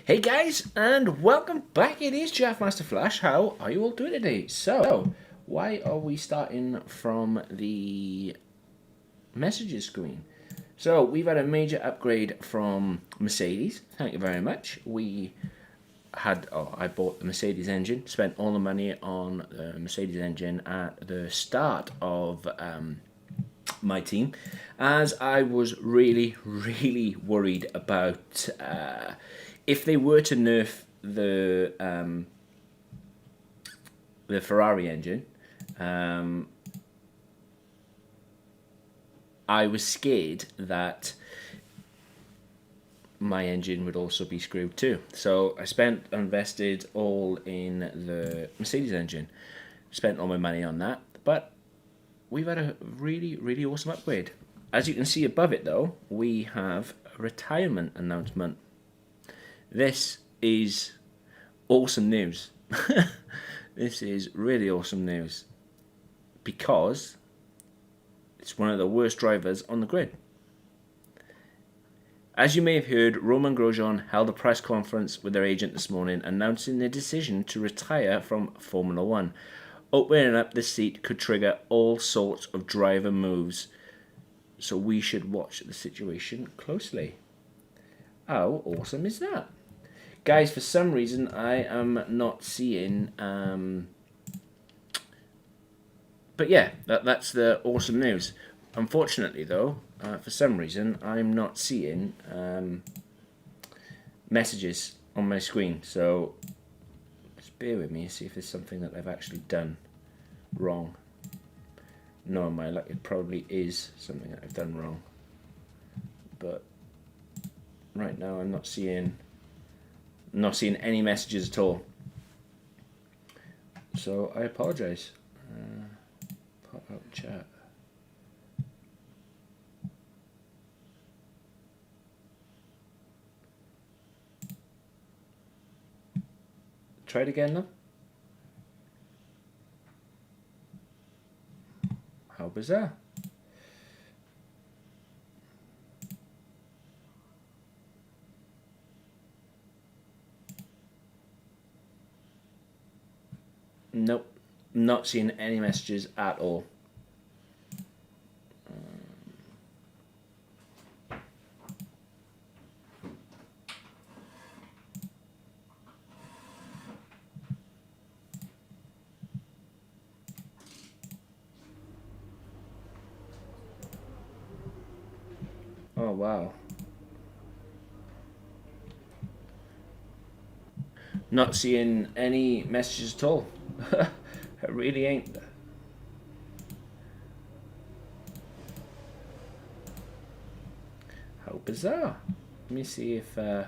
Hey guys, and welcome back. It is Jeff Master Flash. How are you all doing today? So, why are we starting from the messages screen? So, we've had a major upgrade from Mercedes. Thank you very much. I bought the Mercedes engine, spent all the money on the Mercedes engine at the start of my team, as I was really worried about if they were to nerf the Ferrari engine. I was scared that my engine would also be screwed too. So I invested all in the Mercedes engine, spent all my money on that, but we've had a really awesome upgrade. As you can see above it though, we have a retirement announcement. This is awesome news. This is really awesome news because it's one of the worst drivers on the grid. As you may have heard, Romain Grosjean held a press conference with their agent this morning announcing their decision to retire from Formula One. Opening up the seat could trigger all sorts of driver moves, so we should watch the situation closely. How awesome is that? Guys, for some reason I am not seeing but yeah, that's the awesome news. Unfortunately though, for some reason I'm not seeing messages on my screen, so just bear with me and see if there's something that I've actually done wrong. No, my luck, it probably is something that I've done wrong, but right now I'm not seeing any messages at all, so I apologize. Pop out chat. Try it again now. How bizarre. Nope, not seeing any messages at all. Oh wow. Not seeing any messages at all. I really ain't. How bizarre. Let me see if why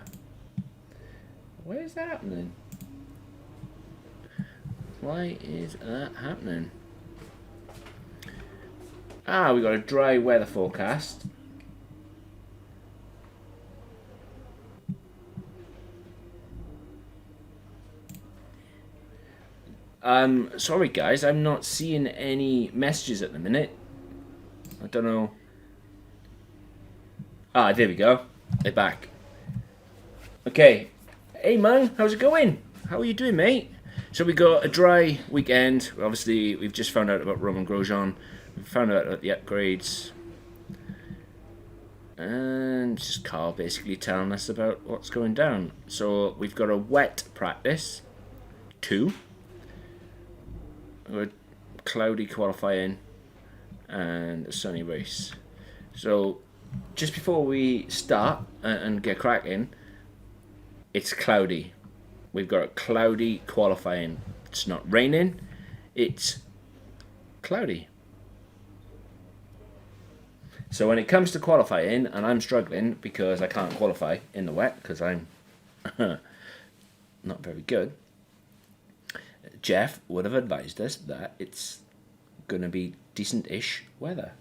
is that happening? Why is that happening? We got a dry weather forecast. Sorry guys, I'm not seeing any messages at the minute. I don't know. There we go. They're back. Okay. Hey man, how's it going? How are you doing, mate? So we got a dry weekend. Obviously, we've just found out about Romain Grosjean. We found out about the upgrades. And just Carl basically telling us about what's going down. So we've got a wet practice 2. A cloudy qualifying and a sunny race. So just before we start and get cracking, it's cloudy. We've got a cloudy qualifying. It's not raining, it's cloudy. So when it comes to qualifying, and I'm struggling because I can't qualify in the wet because I'm not very good, Jeff would have advised us that it's going to be decent-ish weather.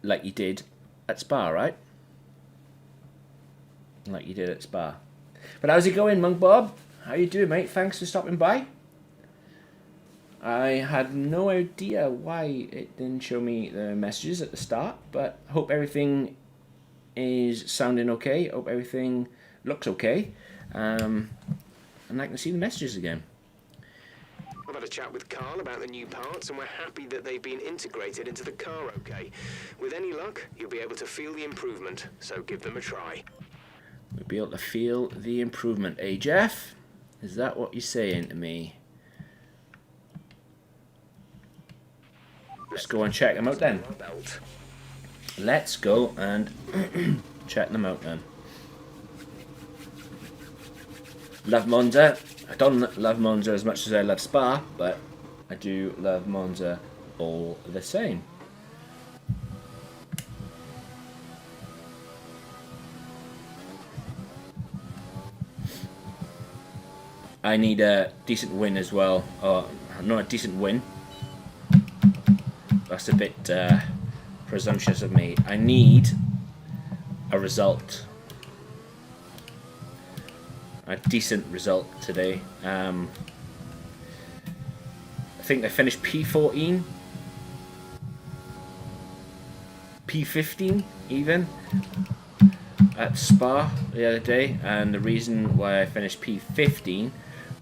Like you did at Spa, right? Like you did at Spa. But how's it going, Monk Bob? How you doing, mate? Thanks for stopping by. I had no idea why it didn't show me the messages at the start, but hope everything is sounding okay. Hope everything looks okay. And I can see the messages again. I've had a chat with Carl about the new parts, and we're happy that they've been integrated into the car okay. With any luck, you'll be able to feel the improvement, so give them a try. We'll be able to feel the improvement, eh, Jeff? Is that what you're saying to me? Let's go and check them out then. Let's go and check them out then. Love Monza. I don't love Monza as much as I love Spa, but I do love Monza all the same. I need a decent win as well, or not a decent win. That's a bit presumptuous of me. I need a result. A decent result today. I think I finished P14, P15 even at Spa the other day, and the reason why I finished P15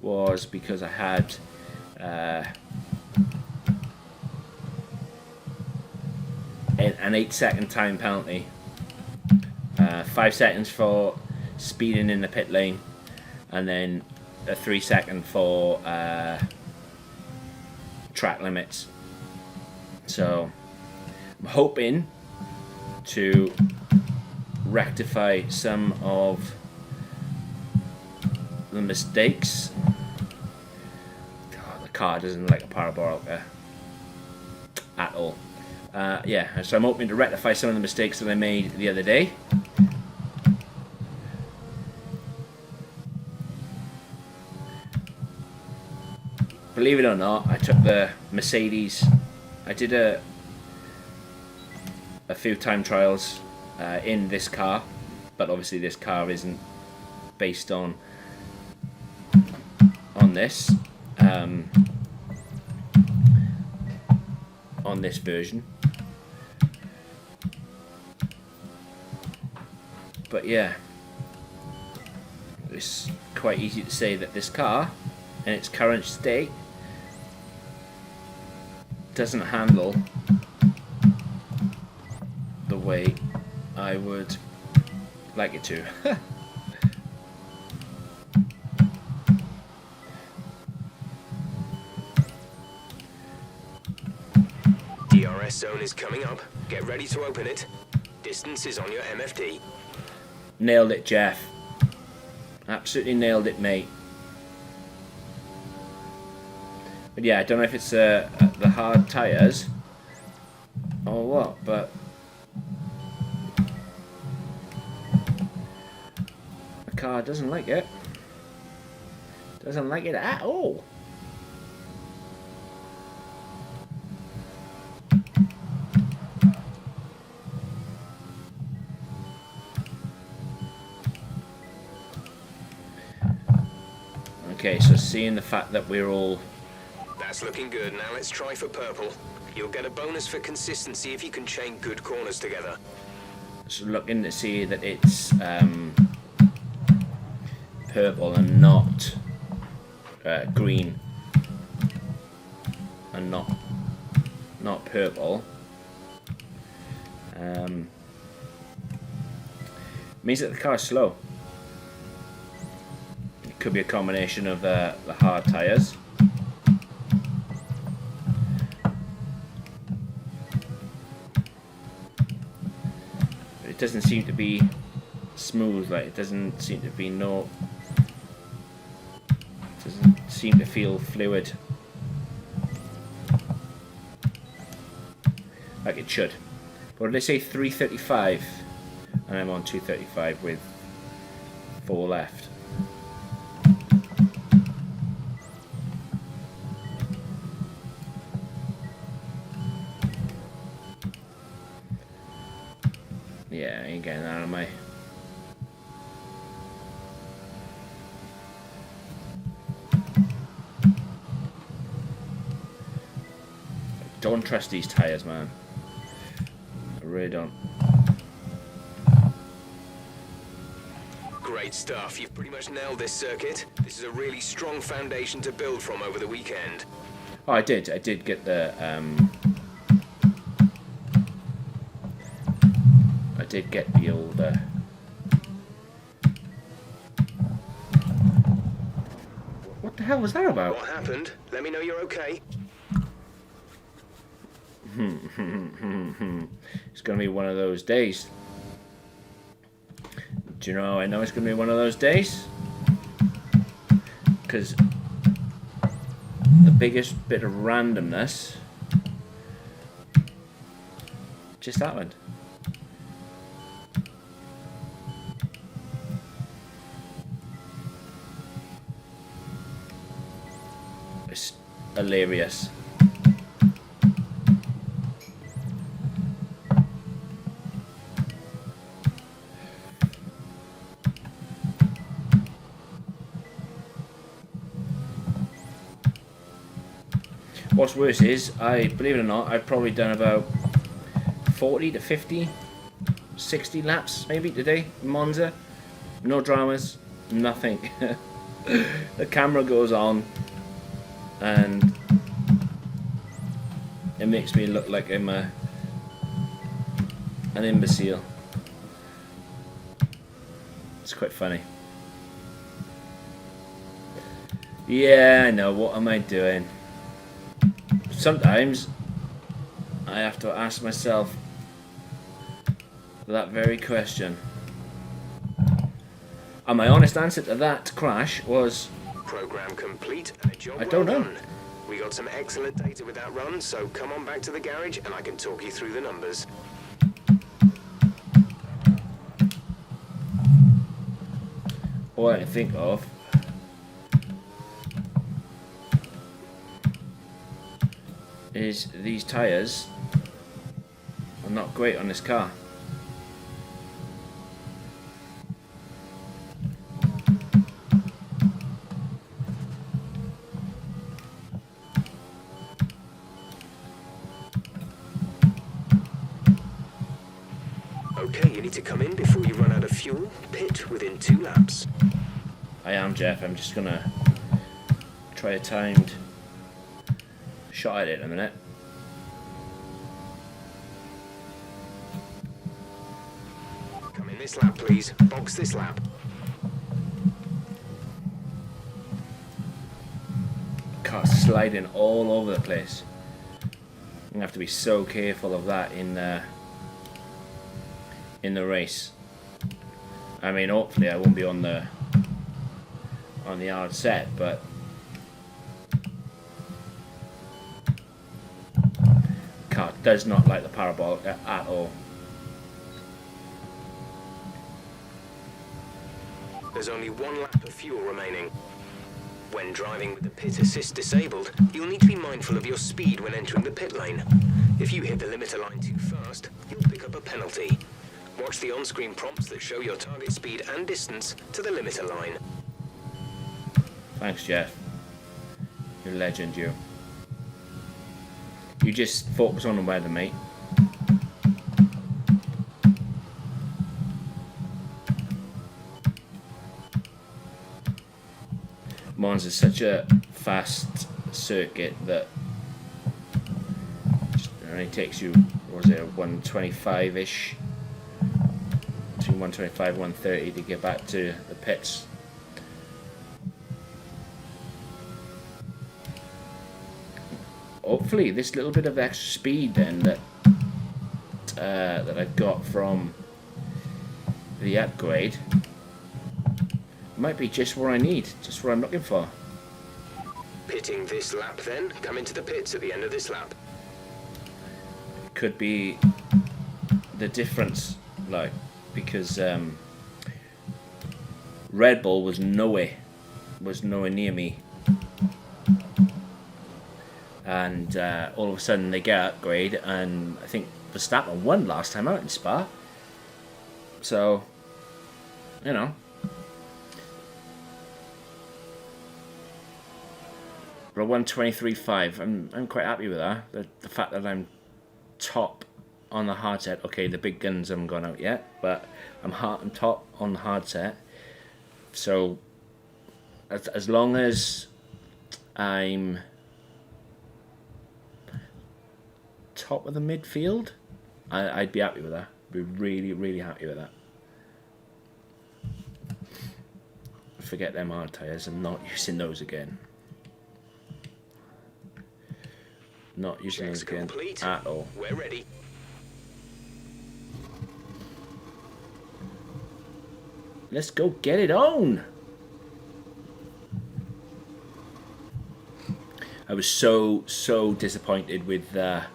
was because I had an 8-second time penalty, 5 seconds for speeding in the pit lane, and then a 3-second for track limits. So I'm hoping to rectify some of the mistakes. Oh, the car doesn't like a parabolic at all. Yeah, so I'm hoping to rectify some of the mistakes that I made the other day. Believe it or not, I took the Mercedes. I did a few time trials in this car, but obviously this car isn't based on this on this version. But yeah, it's quite easy to say that this car in its current state doesn't handle the way I would like it to. DRS zone is coming up. Get ready to open it. Distance is on your MFD. Nailed it, Jeff. Absolutely nailed it, mate. But yeah, I don't know if it's the hard tyres or what, but the car doesn't like it. Doesn't like it at all. Okay, so seeing the fact that we're all... That's looking good. Now let's try for purple. You'll get a bonus for consistency if you can chain good corners together. So looking to see that it's purple and not green, and not purple. Means that the car is slow. It could be a combination of the hard tyres. It doesn't seem to be smooth, like it doesn't seem to be doesn't seem to feel fluid like it should. What did they say? 335, and I'm on 235 with 4 left. Yeah, I ain't getting that on my... Don't trust these tyres, man. I really don't. Great stuff. You've pretty much nailed this circuit. This is a really strong foundation to build from over the weekend. Oh, I did get the I did get the old what the hell was that about? What happened? Let me know you're okay. It's gonna be one of those days. Do you know how I know it's gonna be one of those days? Because the biggest bit of randomness just happened. It's hilarious. What's worse is, believe it or not, I've probably done about 40 to 50, 60 laps maybe today in Monza. No dramas, nothing. The camera goes on and it makes me look like I'm an imbecile. It's quite funny. Yeah, I know, what am I doing? Sometimes I have to ask myself that very question. And my honest answer to that crash was, Program complete and a job I don't well know. done. We got some excellent data with that run, so come on back to the garage and I can talk you through the numbers. all I can think of is these tyres are not great on this car. Okay, you need to come in before you run out of fuel. Pit within 2 laps. I am, Jeff. I'm just gonna try a timed shot at it in a minute. Come in this lap, please. Box this lap. Car's sliding all over the place. I'm gonna have to be so careful of that in the race. I mean, hopefully I won't be on the hard set, but car does not like the parabolic at all. There's only 1 lap of fuel remaining. When driving with the pit assist disabled, you'll need to be mindful of your speed when entering the pit lane. If you hit the limiter line too fast, you'll pick up a penalty. Watch the on-screen prompts that show your target speed and distance to the limiter line. Thanks, Jeff. You're a legend, you. You just focus on the weather, mate. Monza is such a fast circuit that it only takes you, what was it, 125-ish, between 125 and 130 to get back to the pits. Hopefully this little bit of extra speed then that I've got from the upgrade might be just what I need, just what I'm looking for. Pitting this lap then, come into the pits at the end of this lap. Could be the difference, like, because Red Bull was nowhere near me, and all of a sudden they get upgrade, and I think Verstappen won last time out in Spa, so you know. But a 123.5, I'm quite happy with that. The fact that I'm top on the hard set. Okay, the big guns haven't gone out yet, but I'm top on the hard set. So as long as I'm top of the midfield, I'd be happy with that. Be really, really happy with that. Forget them hard tyres. I'm not using those again. Not using those again at all. We're ready. Let's go get it on. I was so disappointed with my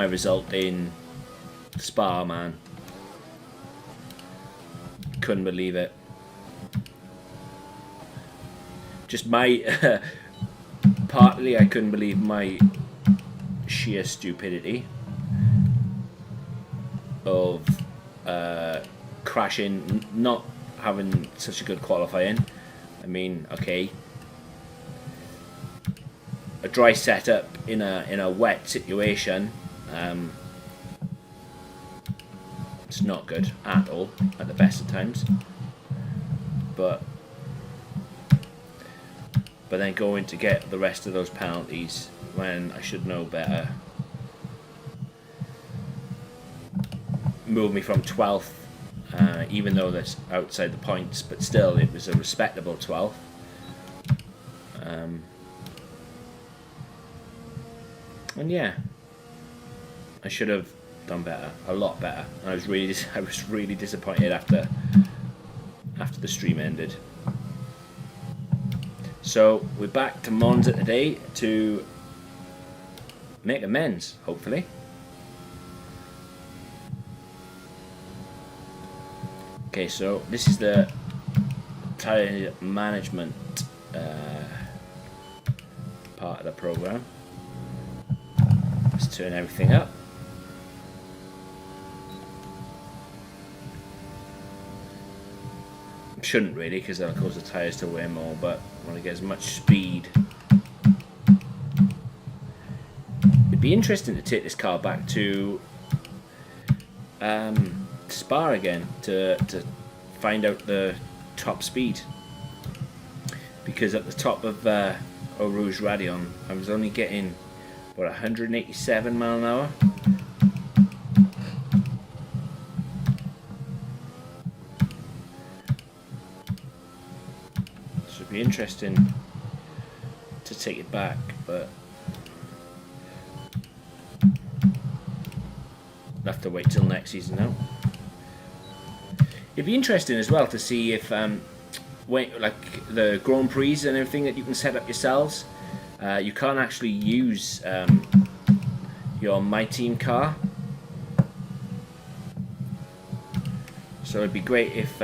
result in Spa, man. Couldn't believe it. Just my partly I couldn't believe my sheer stupidity of crashing, not having such a good qualifying. I mean, okay, a dry setup in a wet situation, it's not good at all at the best of times. But then going to get the rest of those penalties when I should know better moved me from 12th, even though that's outside the points, but still it was a respectable 12th. And yeah, I should have done better, a lot better. I was really disappointed after the stream ended. So we're back to Monza today to make amends, hopefully. Okay, so this is the tyre management part of the program. Let's turn everything up. Shouldn't really, because that'll cause the tyres to wear more, but I want to get as much speed. It'd be interesting to take this car back to Spa again to find out the top speed, because at the top of Eau Rouge Radion I was only getting 187 mile an hour. So it'd be interesting to take it back, but I'll have to wait till next season now. It'd be interesting as well to see if like the Grand Prix and everything that you can set up yourselves, you can't actually use your My Team car. So it'd be great if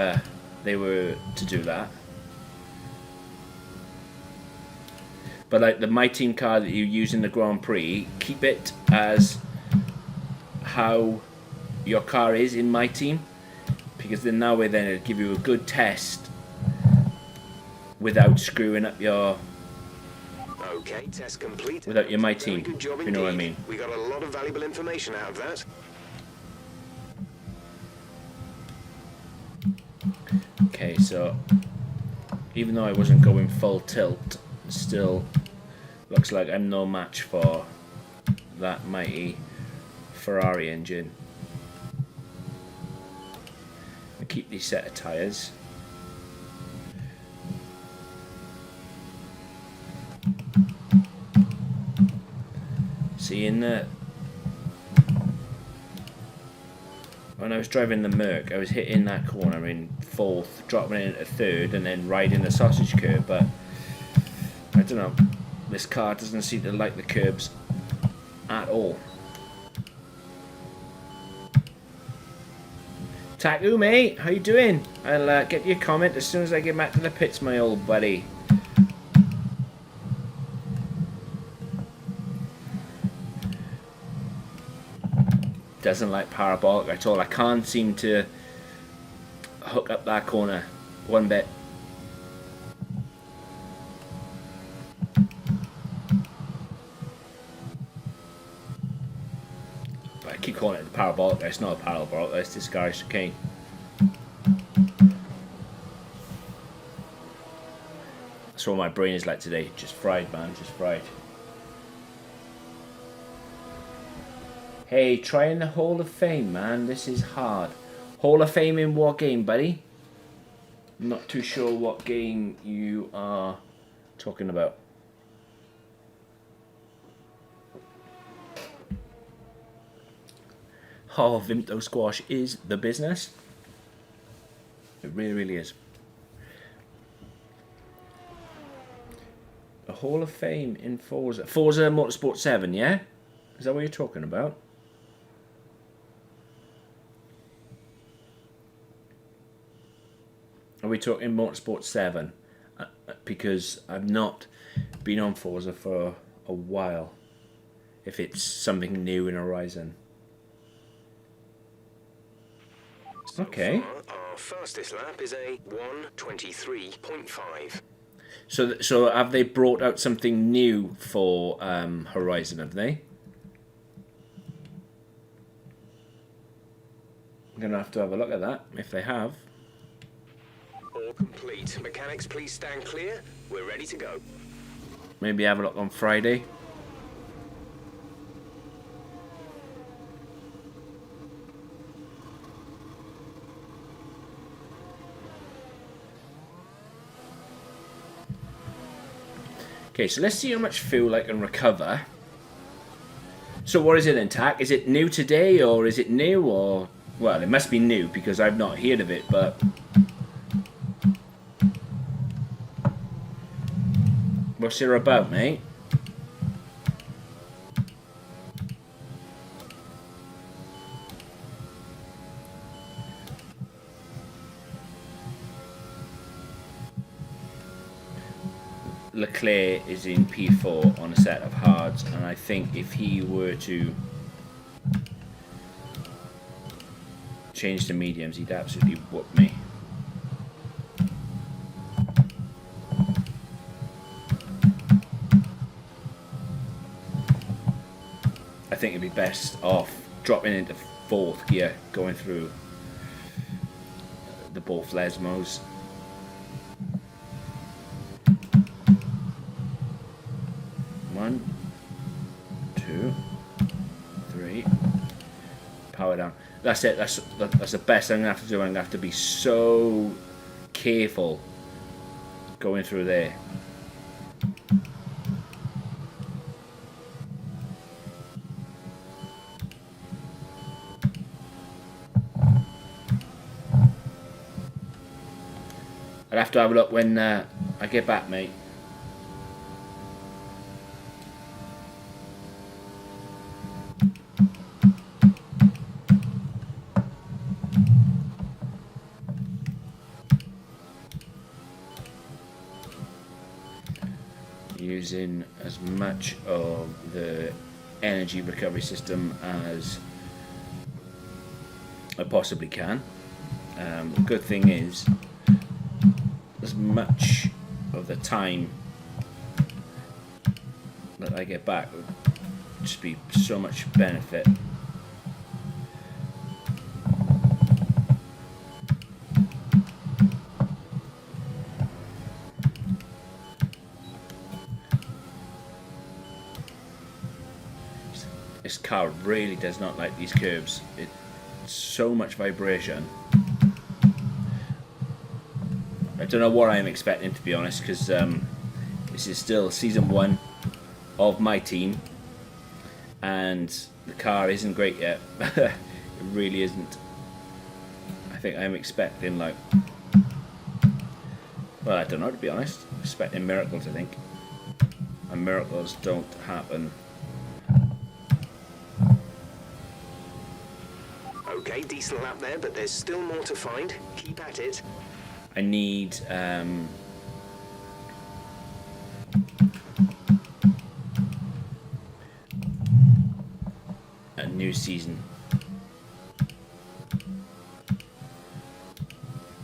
they were to do that. But like the My Team car that you use in the Grand Prix, keep it as how your car is in My Team, because then that way then it'll give you a good test without screwing up your Okay, test complete. without your My Team. Very good job You know what I indeed. mean? We got a lot of valuable information out of that. Okay, so even though I wasn't going full tilt, still looks like I'm no match for that mighty Ferrari engine. I keep these set of tyres. See, when I was driving the Merc, I was hitting that corner in fourth, dropping in at third, and then riding the sausage curb. But I don't know, this car doesn't seem to like the curbs at all. Taku, mate, how you doing? I'll get you a comment as soon as I get back to the pits, my old buddy. Doesn't like parabolic at all. I can't seem to hook up that corner one bit. But I keep calling it the parabolic. It's not a parabolic. It's this guy's chicane. That's what my brain is like today. Just fried, man. Just fried. Hey, try in the Hall of Fame, man. This is hard. Hall of Fame in what game, buddy? I'm not too sure what game you are talking about. Oh, Vimto Squash is the business. It really, really is. A Hall of Fame in Forza. Forza Motorsport 7, yeah? Is that what you're talking about? Are we talking Motorsport 7? Because I've not been on Forza for a while. If it's something new in Horizon. Okay. Our fastest lap is a 1:23.5. So have they brought out something new for Horizon, have they? I'm going to have a look at that, if they have. All complete. Mechanics, please stand clear. We're ready to go. Maybe have a look on Friday. Okay, so let's see how much fuel I can recover. So what is it then, Tack? Is it new today, or is it new, or... Well, it must be new, because I've not heard of it, but... What's it about, mate? Leclerc is in P4 on a set of hards, and I think if he were to change to mediums, he'd absolutely whoop me. I think it'd be best off dropping into fourth gear, going through the both Lesmos. One, two, three. Power down. That's it. That's the best I'm gonna have to do. I'm gonna have to be so careful going through there. I'll have to have a look when I get back, mate. Using as much of the energy recovery system as I possibly can. The good thing is, as much of the time that I get back would just be so much benefit. This car really does not like these curves. It's so much vibration. I don't know what I'm expecting, to be honest, because this is still season 1 of my team, and the car isn't great yet. It really isn't. I think I'm expecting, like, well, I don't know, to be honest. I'm expecting miracles, I think, and miracles don't happen. Okay, decent lap there, but there's still more to find. Keep at it. I need a new season.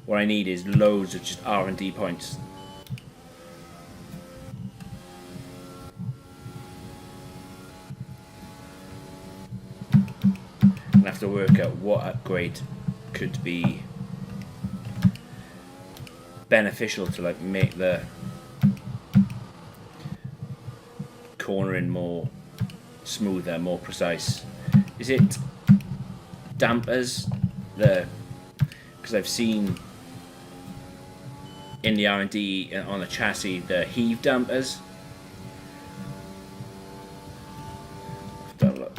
What I need is loads of just R&D points. I have to work out what upgrade could be beneficial to, like, make the cornering more smoother, more precise. Is it dampers? Because I've seen in the R&D on the chassis the heave dampers. Let's have a look.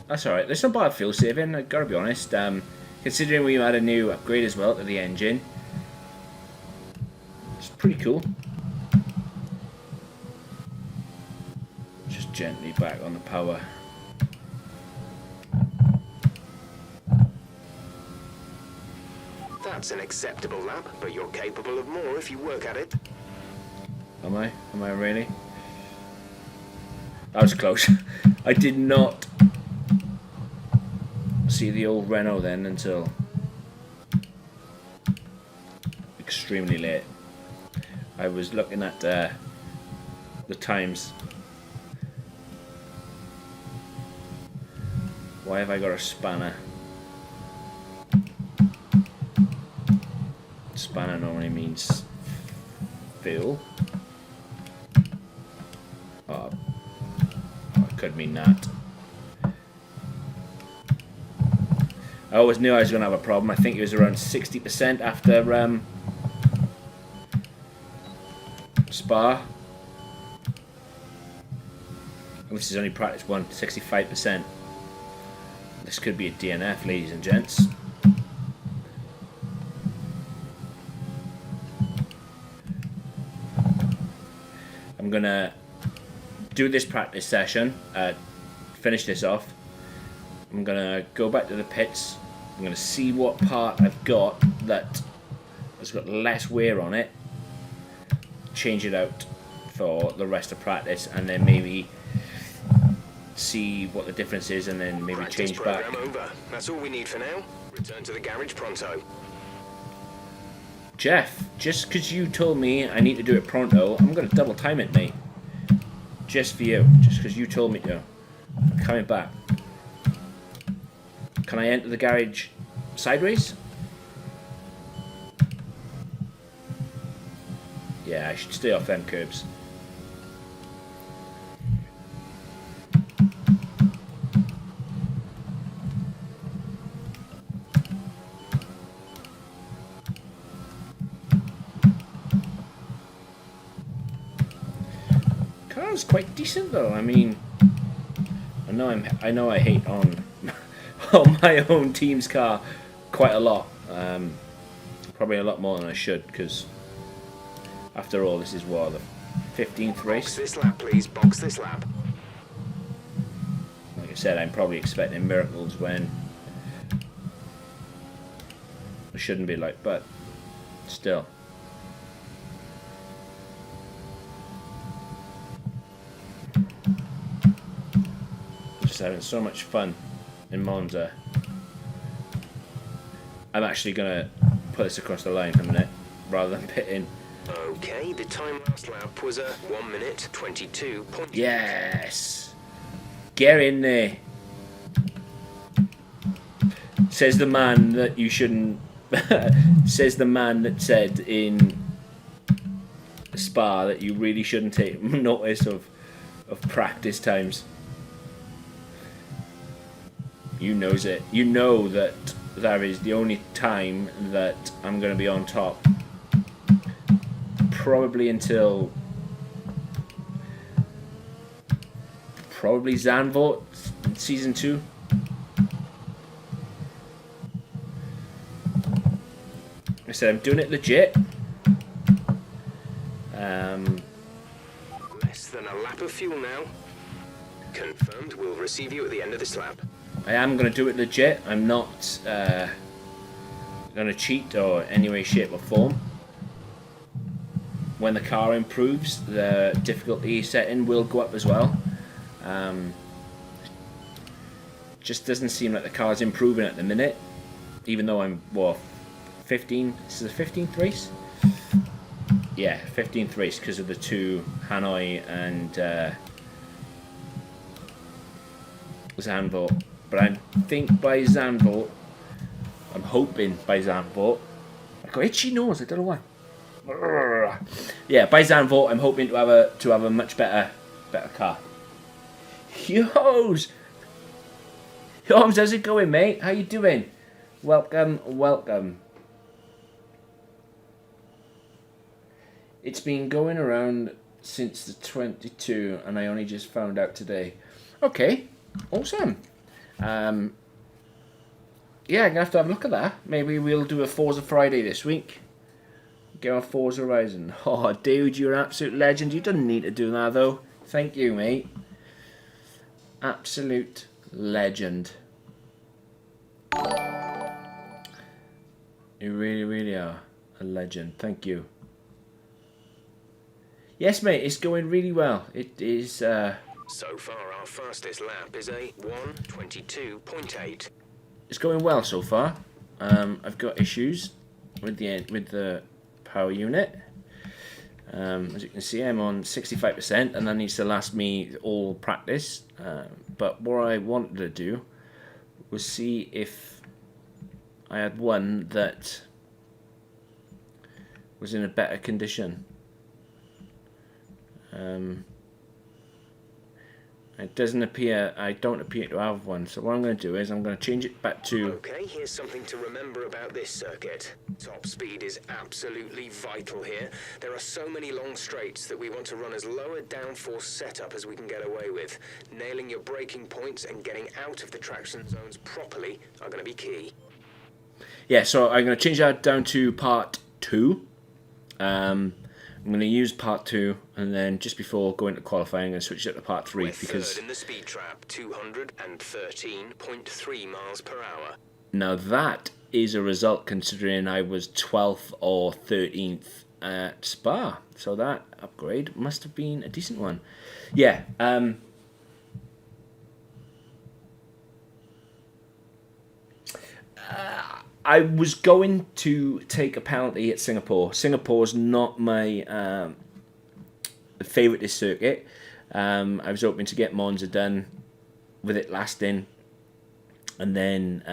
That's alright. There's some bad fuel saving, I've got to be honest. Considering we had a new upgrade as well to the engine, it's pretty cool. Just gently back on the power. That's an acceptable lap, but you're capable of more if you work at it. Am I? Am I really? That was close. I did not see the old Renault then until extremely late. I was looking at the times. Why have I got a spanner? Spanner normally means fuel. Oh, it could mean that. I always knew I was going to have a problem. I think it was around 60% after Spa. And this is only practice 1, 65%. This could be a DNF, ladies and gents. I'm going to do this practice session, finish this off. I'm going to go back to the pits. I'm going to see what part I've got that has got less wear on it, change it out for the rest of practice, and then maybe see what the difference is, and then maybe Practice change back. program over. That's all we need for now. Return to the garage pronto. Jeff, just because you told me I need to do it pronto, I'm going to double time it, mate. Just for you. Just because you told me to. I'm coming back. Can I enter the garage sideways? Yeah, I should stay off them curbs. Car's quite decent though. I mean, I know I hate on on my own team's car quite a lot. Probably a lot more than I should, because after all, this is what, the 15th race. Box this lap, please. Box this lap. Like I said, I'm probably expecting miracles when I shouldn't be, like, but still. Just having so much fun in Monza. I'm actually gonna put this across the line in a minute rather than pitting. Okay, the time last lap was a 1 minute 22. Yes! Get in there! Says the man that you shouldn't. Says the man that said in Spa that you really shouldn't take notice of practice times. You knows it. You know that that is the only time that I'm going to be on top. Probably until Zandvoort season 2. I said I'm doing it legit. Less than a lap of fuel now. Confirmed. We'll receive you at the end of this lap. I am going to do it legit. I'm not going to cheat or any way, shape or form. When the car improves, the difficulty setting will go up as well. Just doesn't seem like the car's improving at the minute, even though I'm 15. This is the 15th race. Yeah, 15th race because of the two Hanoi and Zandvoort. But I think by Zandvoort, I'm hoping by Zandvoort. I got itchy nose. I don't know why. Yeah, by Zandvoort, I'm hoping to have a much better car. Yo's, how's it going, mate? How you doing? Welcome. It's been going around since the 22, and I only just found out today. Okay, awesome. Yeah, I'm gonna have to have a look at that. Maybe we'll do a Forza Friday this week. Get on Forza Horizon. Oh, dude, you're an absolute legend. You don't need to do that though. Thank you, mate. Absolute legend. You really, really are a legend. Thank you. Yes, mate, it's going really well. It is. So far, our fastest lap is a 1:22.8. It's going well so far. I've got issues with the power unit. As you can see, I'm on 65%, and that needs to last me all practice. But what I wanted to do was see if I had one that was in a better condition. It doesn't appear, I don't appear to have one, so what I'm going to do is I'm going to change it back to... Okay, here's something to remember about this circuit. Top speed is absolutely vital here. There are so many long straights that we want to run as low a downforce setup as we can get away with. Nailing your braking points and getting out of the traction zones properly are going to be key. Yeah, so I'm going to change that down to part 2. I'm going to use part 2, and then just before going to qualifying, I'm going to switch it to part 3 because... third in the speed trap, 213.3 miles per hour. Now that is a result considering I was 12th or 13th at Spa. So that upgrade must have been a decent one. Yeah, I was going to take a penalty at Singapore. Singapore's not my favourite this circuit. I was hoping to get Monza done with it lasting, and then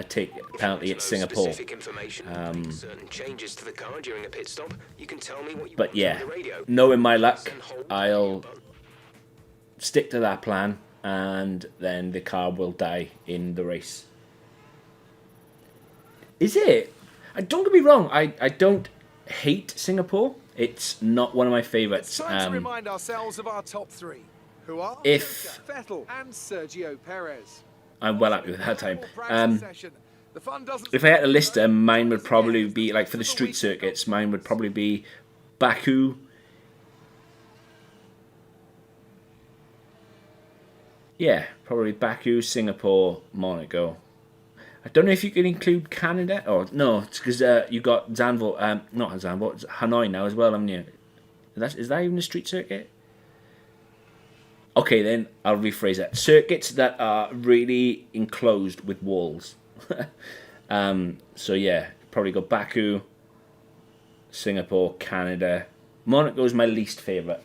take a penalty at Singapore. Certain changes to the car during a pit stop, you can tell me what you But want yeah, on the radio. knowing my luck, I'll stick to that plan, and then the car will die in the race. Is it? Don't get me wrong. I don't hate Singapore. It's not one of my favourites. It's time to remind ourselves of our top 3, who are If Vettel and Sergio Perez. I'm well happy with that time. If I had to list them, mine would probably be, like for the street circuits, mine would probably be Baku. Yeah, probably Baku, Singapore, Monaco. I don't know if you can include Canada, or no, it's because you got Zandvoort, not Zandvoort, it's Hanoi now as well, haven't you? Is that even a street circuit? Okay, then I'll rephrase that. Circuits that are really enclosed with walls. So yeah, probably got Baku, Singapore, Canada. Monaco is my least favourite.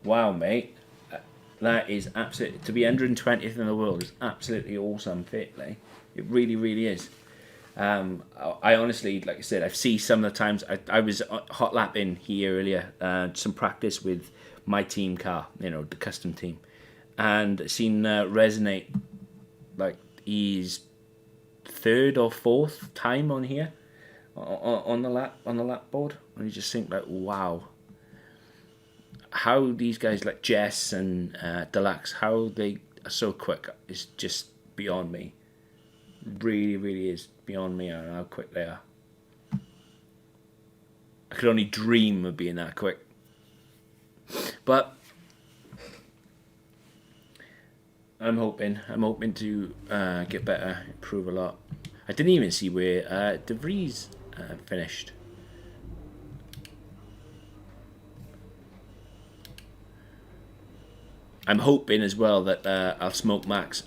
Wow, mate. That is absolutely, to be 120th in the world is absolutely awesome, fitly. It really, really is. I honestly, like I said, I've seen some of the times, I was hot lapping here earlier, some practice with my team car, you know, the custom team, and seen Resonate, like he's 3rd or 4th time on here, on the lap board, and you just think like, wow. How these guys like Jess and Deluxe, how they are so quick is just beyond me. Really, really is beyond me how quick they are. I could only dream of being that quick. But I'm hoping to get better, improve a lot. I didn't even see where De Vries finished. I'm hoping as well that I'll smoke Max.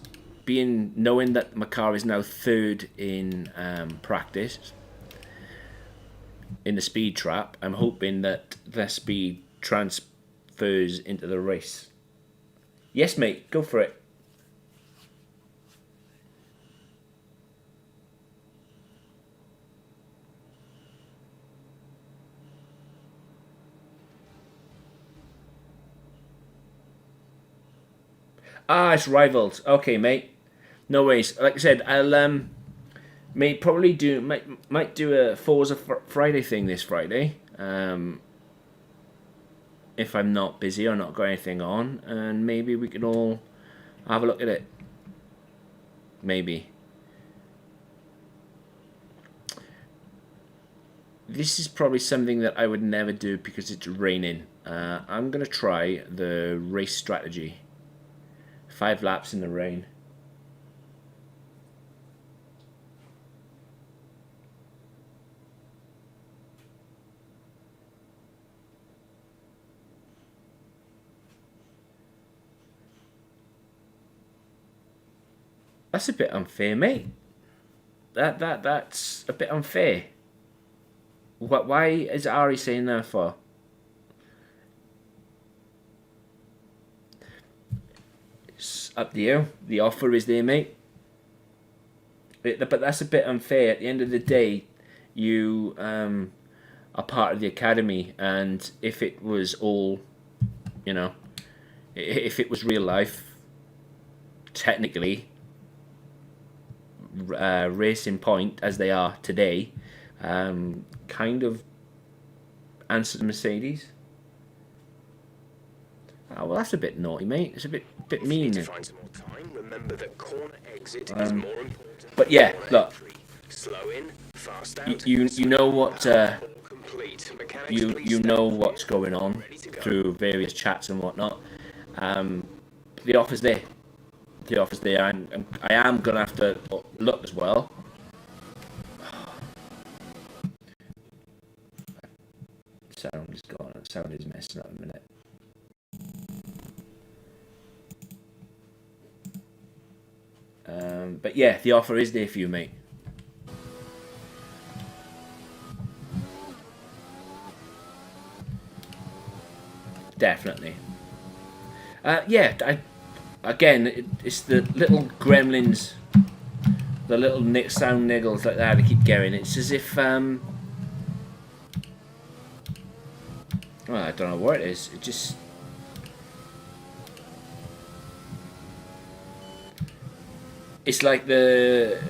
Knowing that my car is now 3rd in practice in the speed trap, I'm hoping that the speed transfers into the race. Yes, mate, go for it. Ah, it's Rivals. Okay, mate. No worries. Like I said, I'll probably might do a Forza Friday thing this Friday. If I'm not busy or not got anything on, and maybe we can all have a look at it. Maybe. This is probably something that I would never do because it's raining. I'm gonna try the race strategy. 5 laps in the rain. That's a bit unfair, mate. That's a bit unfair. Why is Ari saying that for? It's up to you. The offer is there, mate. But that's a bit unfair. At the end of the day, you are part of the academy, and if it was all, you know, if it was real life, technically, Racing Point as they are today, kind of answered Mercedes. Oh, well, that's a bit naughty, mate. It's a bit mean. To find some more time, remember that corner exit is more important. But yeah, look. Slow in, fast out. You know what Complete. you know what's going on through various chats and whatnot. The offer's there. The offer's there. I am gonna have to look as well. Sound is gone. Sound is messing up a minute. But yeah, the offer is there for you, mate. Definitely. Yeah, it's the little gremlins, the little sound niggles like that. I keep going. It's as if well, I don't know what it is. It just. It's like the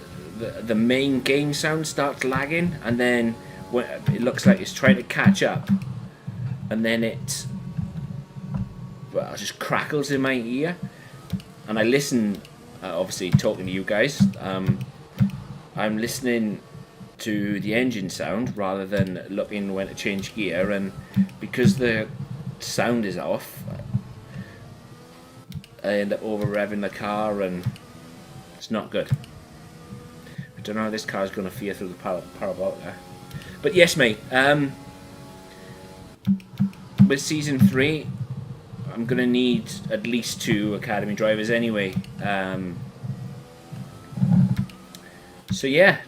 main game sound starts lagging, and then when it looks like it's trying to catch up, and then it just crackles in my ear, and I listen. Obviously, talking to you guys, I'm listening to the engine sound rather than looking when to change gear, and because the sound is off, I end up over revving the car and. It's not good. I don't know how this car is going to feel through the parabolic there. But yes, mate. With season 3, I'm going to need at least 2 academy drivers anyway. So yeah,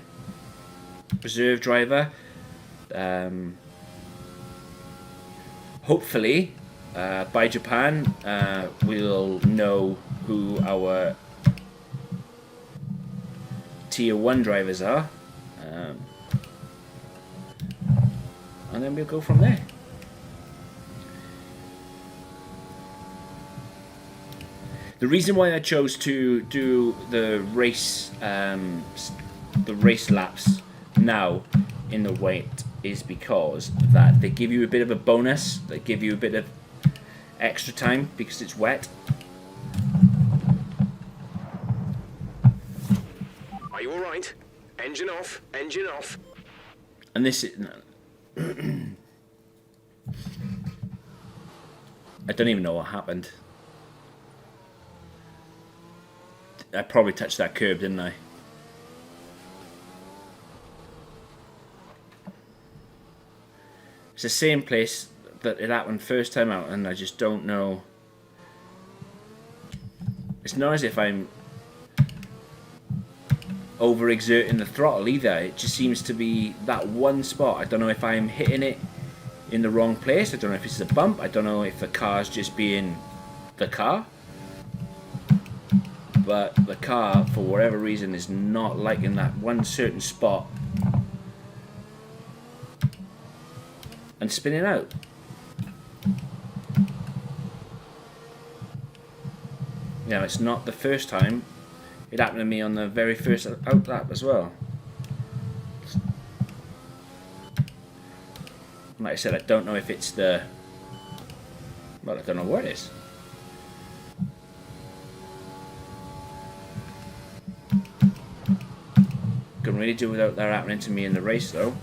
reserve driver. Hopefully, by Japan, we'll know who our Tier 1 drivers are, and then we'll go from there. The reason why I chose to do the race laps now in the wet is because that they give you a bit of a bonus, they give you a bit of extra time because it's wet. Are you alright? Engine off, engine off. And this is... I don't even know what happened. I probably touched that curb, didn't I? It's the same place that it happened first time out, and I just don't know. It's not as if I'm overexerting the throttle either. It just seems to be that one spot. I don't know if I'm hitting it in the wrong place. I don't know if it's a bump. I don't know if the car's just being the car. But the car, for whatever reason, is not liking that one certain spot and spinning out. You know, it's not the first time. It happened to me on the very first out lap as well. Like I said, I don't know if it's the... Well, I don't know what it is. Couldn't really do without that happening to me in the race though.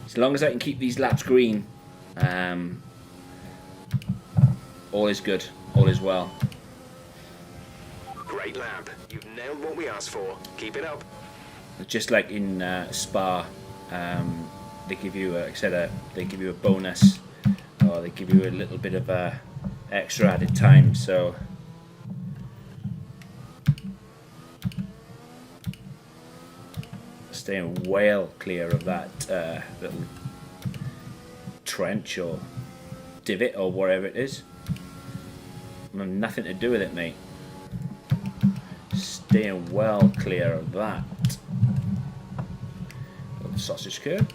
As long as I can keep these laps green, all is good, all is well. Great lap. You've nailed what we asked for. Keep it up. Just like in Spa, they give you, like I said, they give you a bonus, or they give you a little bit of extra added time. So staying well clear of that little trench or divot or whatever it is. Nothing to do with it, mate. Staying well clear of that. Little sausage curve.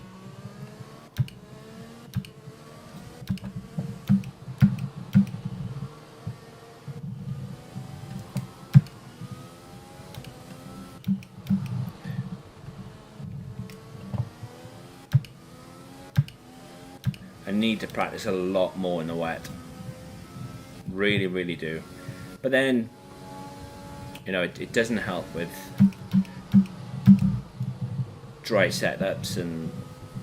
I need to practice a lot more in the wet. Really, really do. But then, you know, it doesn't help with dry setups, and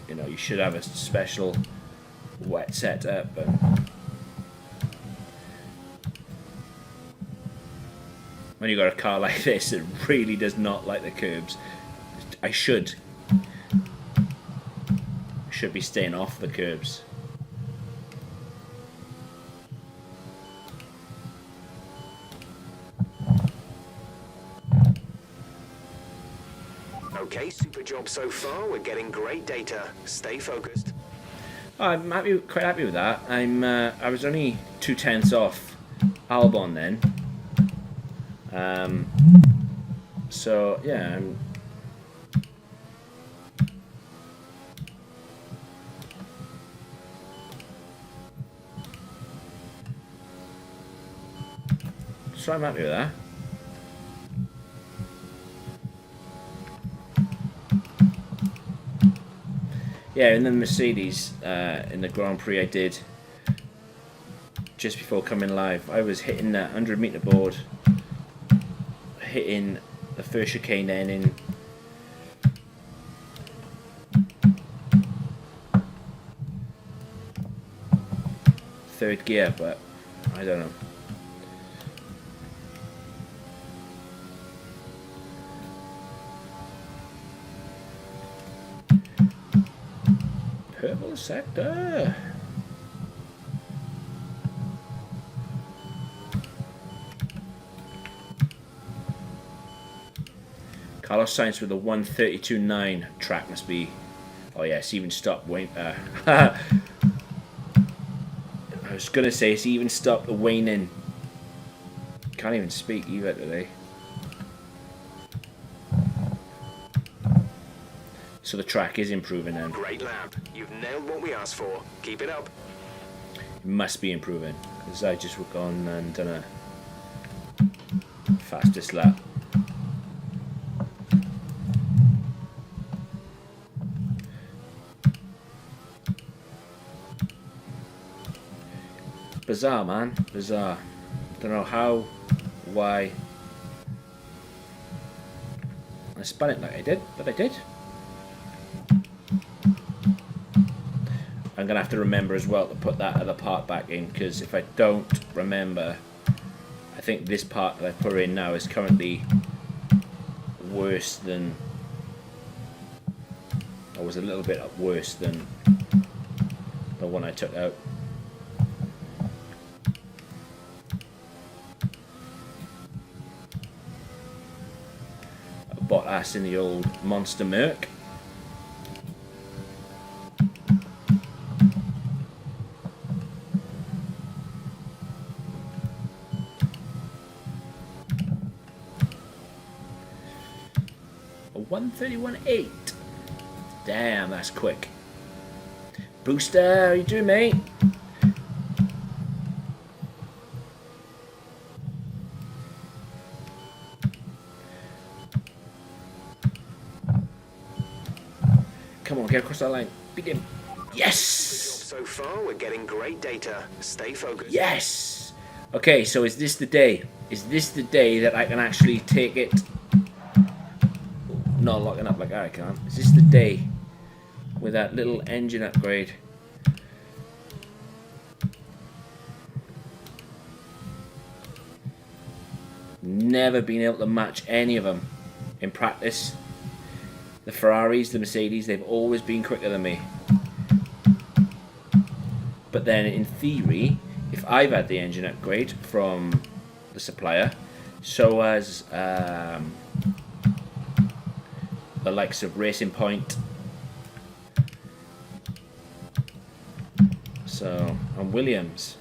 you know, you should have a special wet setup. But when you got a car like this, it really does not like the curbs. I should be staying off the curbs. Okay, super job so far. We're getting great data. Stay focused. I'm quite happy with that. I was only 2/10 off Albon then. So yeah, so I'm happy with that. Yeah, in the Mercedes, in the Grand Prix I did just before coming live, I was hitting that 100-meter board, hitting the first chicane then in third gear, but I don't know. Purple sector. Carlos Sainz with a 1:32.9. Track must be. Oh yeah, it's even stopped. I was gonna say it's even stopped the waning. Can't even speak either today. So the track is improving then. Great lap. You've nailed what we asked for. Keep it up. It must be improving, because I just gone and done a fastest lap. Bizarre, man. Bizarre. Don't know how, why I spun it like I did, but I did. I'm going to have to remember as well to put that other part back in, because if I don't remember, I think this part that I put in now is currently worse than, or was a little bit worse than the one I took out. Bottas in the old Monster Merc. 1:31.8. Damn, that's quick. Booster, how you doing, mate? Come on, get across that line. Beat him. Yes! So far, we're getting great data. Stay focused. Yes! Okay, so is this the day? Is this the day that I can actually take it? Not locking up like I can. Is this the day with that little engine upgrade? Never been able to match any of them in practice. The Ferraris, the Mercedes, they've always been quicker than me. But then in theory, if I've had the engine upgrade from the supplier, so has the likes of Racing Point, and Williams.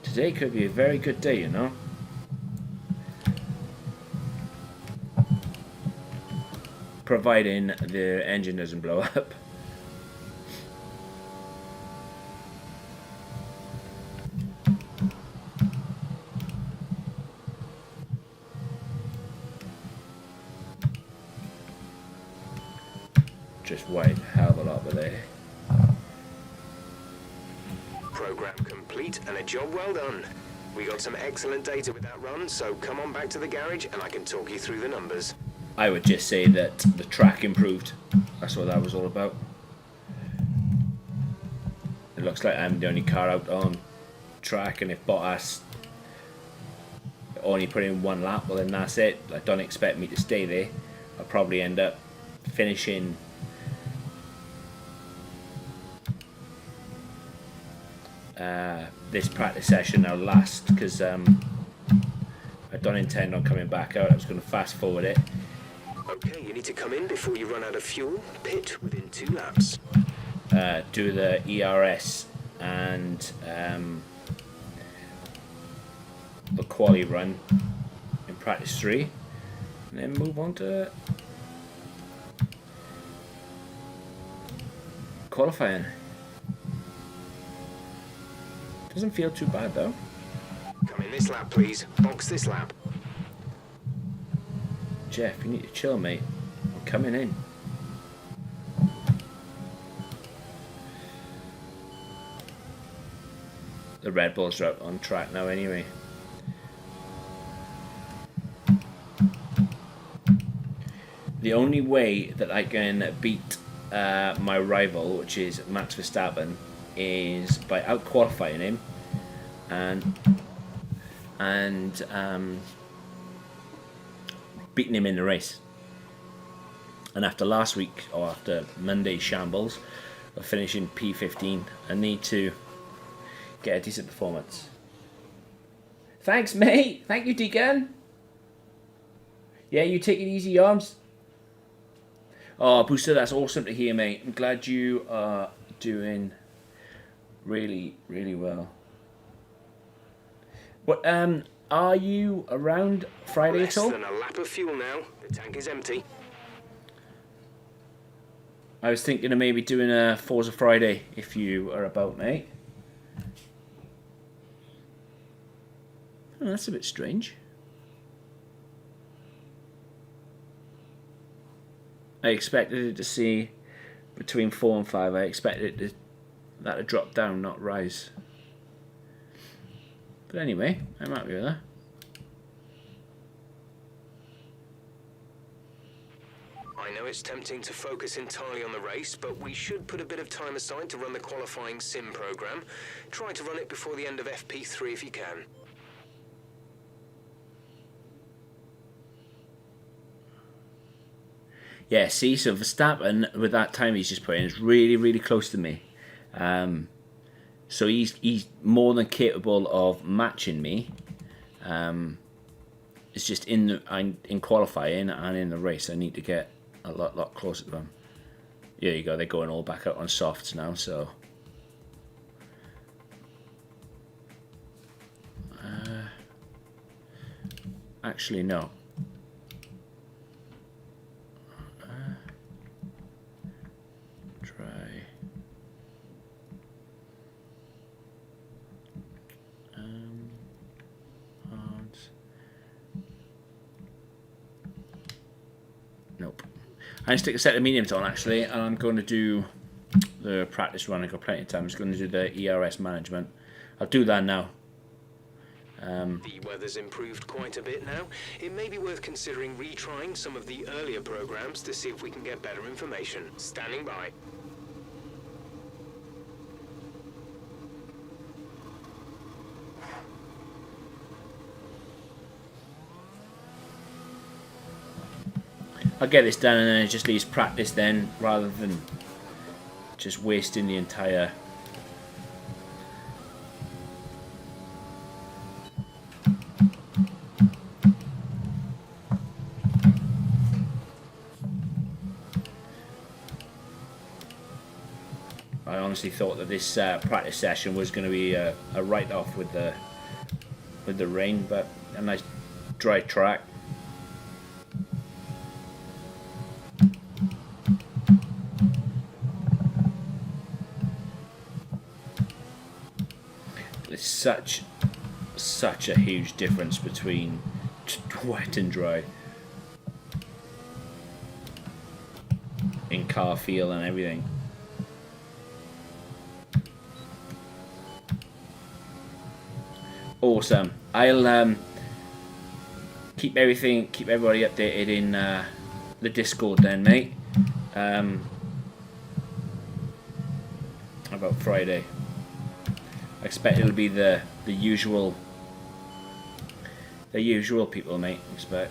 Today could be a very good day, you know. Providing the engine doesn't blow up. Just wide hell of a lot of there. Program complete and a job well done. We got some excellent data with that run, so come on back to the garage and I can talk you through the numbers. I would just say that the track improved. That's what that was all about. It looks like I'm the only car out on track, and if Bottas only put in one lap, well then that's it. Like, don't expect me to stay there. I'll probably end up finishing this practice session now last, because I don't intend on coming back out. I was going to fast forward it. Okay, you need to come in before you run out of fuel. Pit within 2 laps. Do the ERS and the quali run in practice 3, and then move on to qualifying. Doesn't feel too bad though. Come in this lap, please. Box this lap. Jeff, you need to chill, mate. I'm coming in. The Red Bulls are out on track now anyway. The only way that I can beat my rival, which is Max Verstappen, is by out qualifying him and beating him in the race. And after last week, or after Monday's shambles of finishing P15, I need to get a decent performance. Thanks, mate. Thank you, Deacon. Yeah, you take it easy, arms. Oh, Booster, that's awesome to hear, mate. I'm glad you are doing really, really well. What, are you around Friday at all? Less than a lap of fuel now. The tank is empty. I was thinking of maybe doing a Forza Friday if you are about, mate. Oh, that's a bit strange. I expected it to see between 4 and 5. I expected that to drop down, not rise. But anyway, I'm happy with that. I know it's tempting to focus entirely on the race, but we should put a bit of time aside to run the qualifying sim program. Try to run it before the end of FP3 if you can. Yeah, see, so Verstappen, with that time he's just put in, is really, really close to me. So he's more than capable of matching me. It's just in qualifying and in the race I need to get a lot closer to them. There you go, they're going all back out on softs now, so... actually, no. Try... hard. Nope. I'm stick a set of mediums on actually, and I'm going to do the practice run. I've got plenty of time. I'm just going to do the ERS management. I'll do that now. The weather's improved quite a bit now. It may be worth considering retrying some of the earlier programs to see if we can get better information. Standing by. I'll get this done and then it just leaves practice then, rather than just wasting the entire... I honestly thought that this practice session was going to be a write-off with the rain, but a nice dry track. There's such a huge difference between wet and dry in car feel and everything. Awesome. I'll keep everybody updated in the Discord then, mate. About Friday. I expect it'll be the usual people, mate. I expect.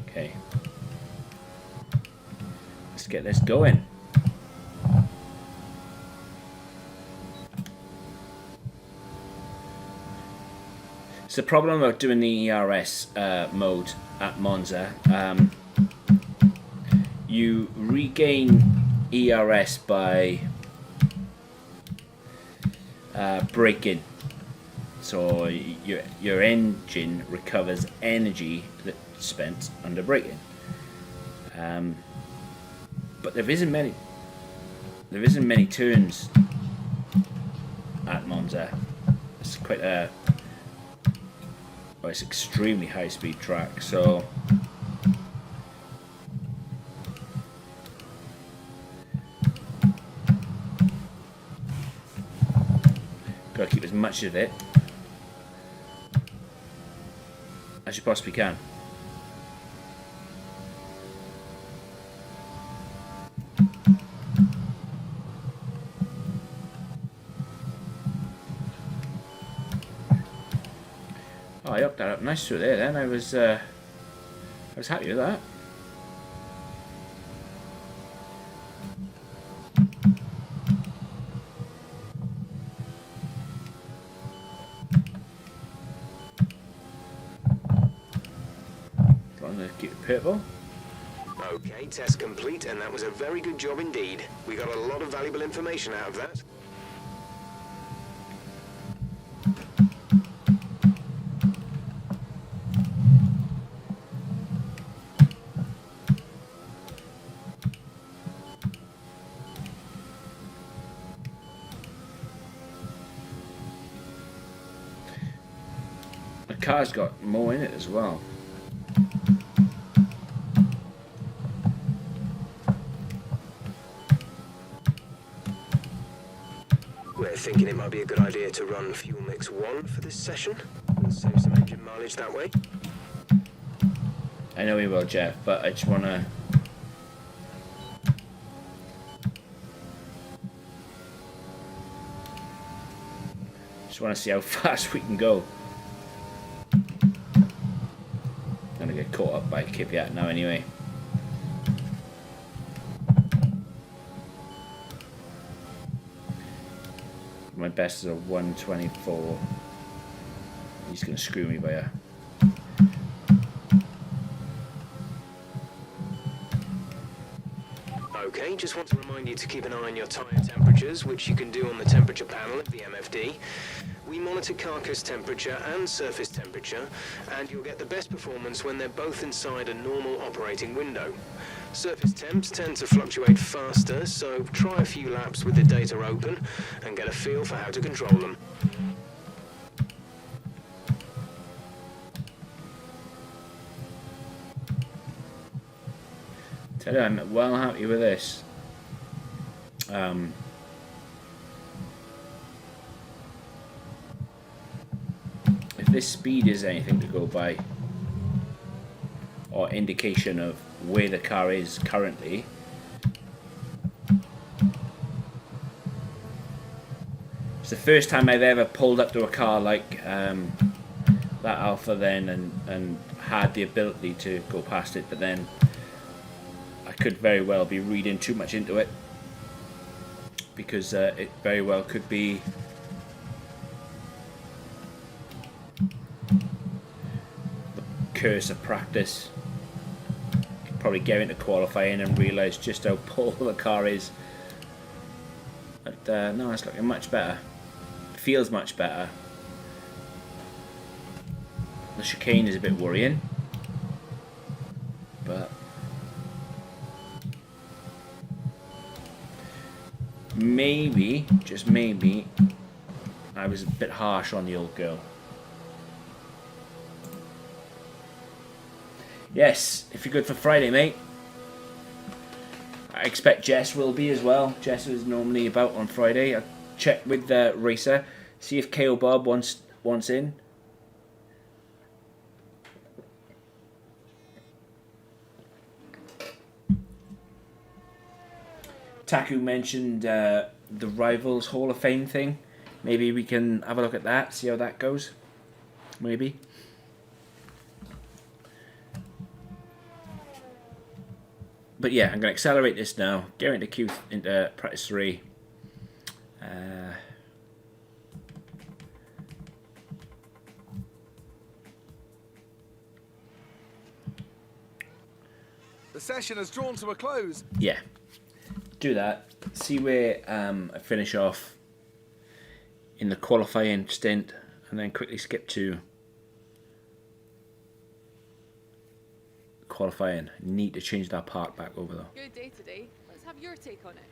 Okay. Let's get this going. It's the problem about doing the ERS mode at Monza. You regain ERS by braking, so your engine recovers energy that's spent under braking. But there isn't many turns at Monza. It's quite a it's extremely high speed track, so gotta keep as much of it as you possibly can. Oh, I hooked that up nice through there then. I was happy with that. Trying to keep it purple. Okay, test complete, and that was a very good job indeed. We got a lot of valuable information out of that. The car's got more in it as well. We're thinking it might be a good idea to run fuel mix 1 for this session. We'll save some engine mileage that way. I know we will, Jeff, but I just want to... see how fast we can go. I'm gonna get caught up by Kipyat now anyway. My best is a 124. He's going to screw me by a... Okay, just want to remind you to keep an eye on your tyre temperatures, which you can do on the temperature panel of the MFD. We monitor carcass temperature and surface temperature, and you'll get the best performance when they're both inside a normal operating window. Surface temps tend to fluctuate faster, so try a few laps with the data open and get a feel for how to control them. Tell you, I'm well happy with this. If this speed is anything to go by, or indication of where the car is currently, it's the first time I've ever pulled up to a car like that Alpha then and had the ability to go past it, but then I could very well be reading too much into it, because it very well could be the curse of practice. Could probably get into qualifying and realise just how poor the car is. But no, it's looking much better. It feels much better. The chicane is a bit worrying, but maybe, just maybe, I was a bit harsh on the old girl. Yes, if you're good for Friday, mate. I expect Jess will be as well. Jess is normally about on Friday. I'll check with the racer, see if KO Bob wants in. Taku mentioned the Rivals Hall of Fame thing. Maybe we can have a look at that, see how that goes. Maybe. But yeah, I'm going to accelerate this now. Get into practice 3. The session has drawn to a close. Yeah. Do that. See where I finish off in the qualifying stint, and then quickly skip to qualifying. Need to change that part back over though. Good day today. Let's have your take on it.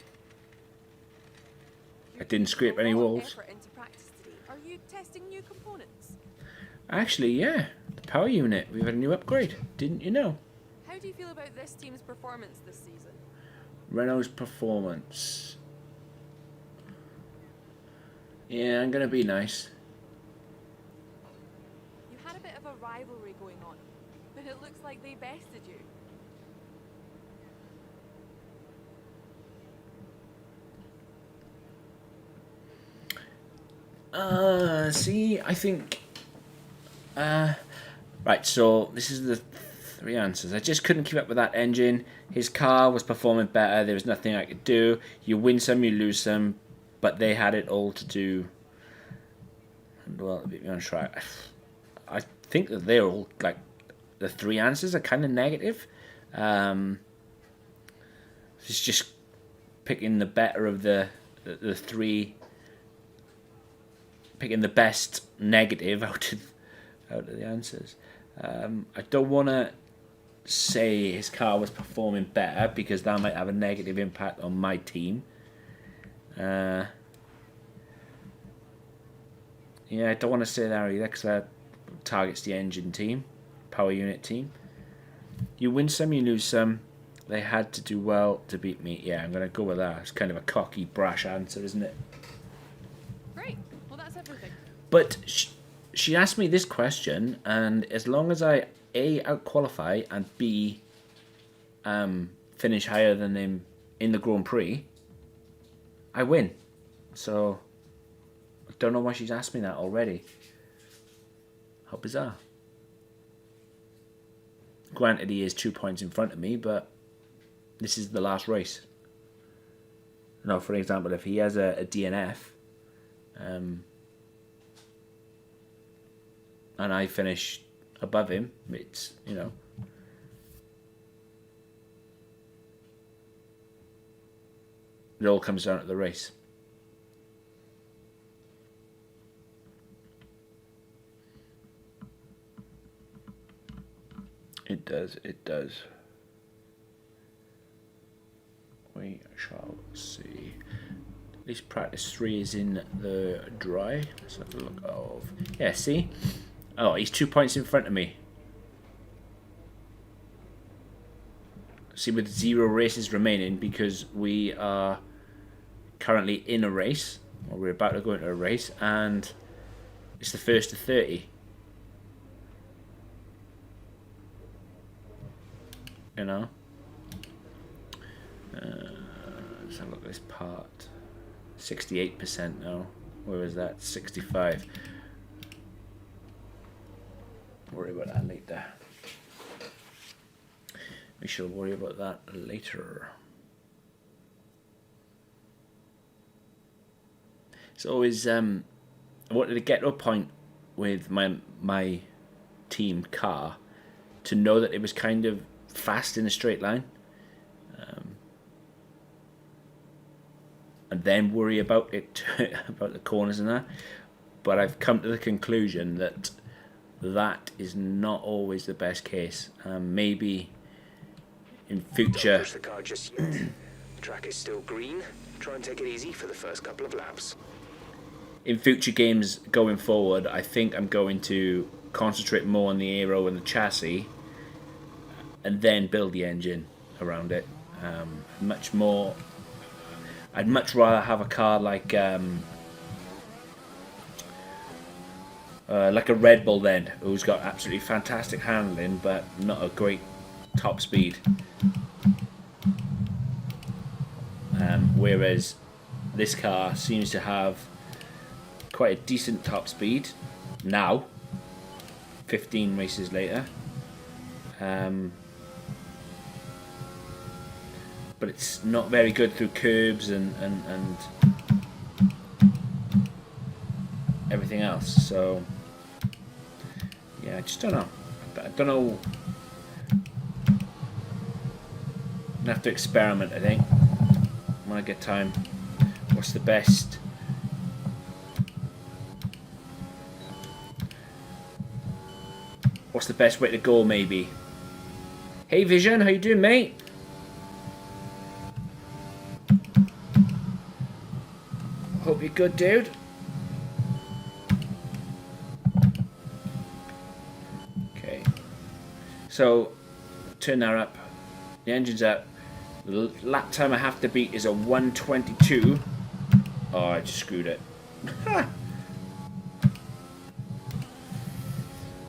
I didn't scrape any walls. Into practice today. Are you testing new components? Actually, yeah. The power unit. We've had a new upgrade. Didn't you know? How do you feel about this team's performance this season? Renault's performance. Yeah, I'm gonna be nice. You had a bit of a rivalry going on, but it looks like they bested you. See, I think... right, so this is the 3 answers. I just couldn't keep up with that engine. His car was performing better. There was nothing I could do. You win some, you lose some. But they had it all to do. Well, beat me on track. I think that they're all, like, the 3 answers are kind of negative. It's just picking the better of the 3. Picking the best negative out of the answers. I don't want to say his car was performing better, because that might have a negative impact on my team. Yeah, I don't want to say that either, because that targets the engine team, power unit team. You win some, you lose some. They had to do well to beat me. Yeah, I'm going to go with that. It's kind of a cocky, brash answer, isn't it? Great. Well, that's everything. But she asked me this question, and as long as I A, out-qualify, and B, finish higher than him in the Grand Prix, I win. So, I don't know why she's asked me that already. How bizarre. Granted, he is 2 points in front of me, but this is the last race. You know, for example, if he has a DNF, and I finish above him, it's, you know, it all comes down to the race. It does, it does. We shall see. At least practice 3 is in the dry. Let's have a look of. Yeah, see? Oh, he's 2 points in front of me. See, with 0 races remaining, because we are currently in a race, or we're about to go into a race, and it's the first to 30. You know? Let's have a look at this part. 68% now. Where was that? 65. Worry about that later. We shall worry about that later. It's always I wanted to get to a point with my team car to know that it was kind of fast in a straight line, and then worry about it about the corners and that. But I've come to the conclusion that that is not always the best case. Maybe in future. Don't push the car just yet. The track is still green. Try and take it easy for the first couple of laps. In future games going forward, I think I'm going to concentrate more on the aero and the chassis, and then build the engine around it. Much more. I'd much rather have a car like a Red Bull then, who's got absolutely fantastic handling, but not a great top speed. Whereas this car seems to have quite a decent top speed now, 15 races later. But it's not very good through curbs and everything else. So yeah, I just don't know. I don't know. I'm gonna have to experiment, I think, when I get time. What's the best? What's the best way to go, maybe? Hey Vision, how you doing, mate? Hope you're good, dude. Okay. So, turn that up. The engine's up. The lap time I have to beat is a 1:22. Oh, I just screwed it.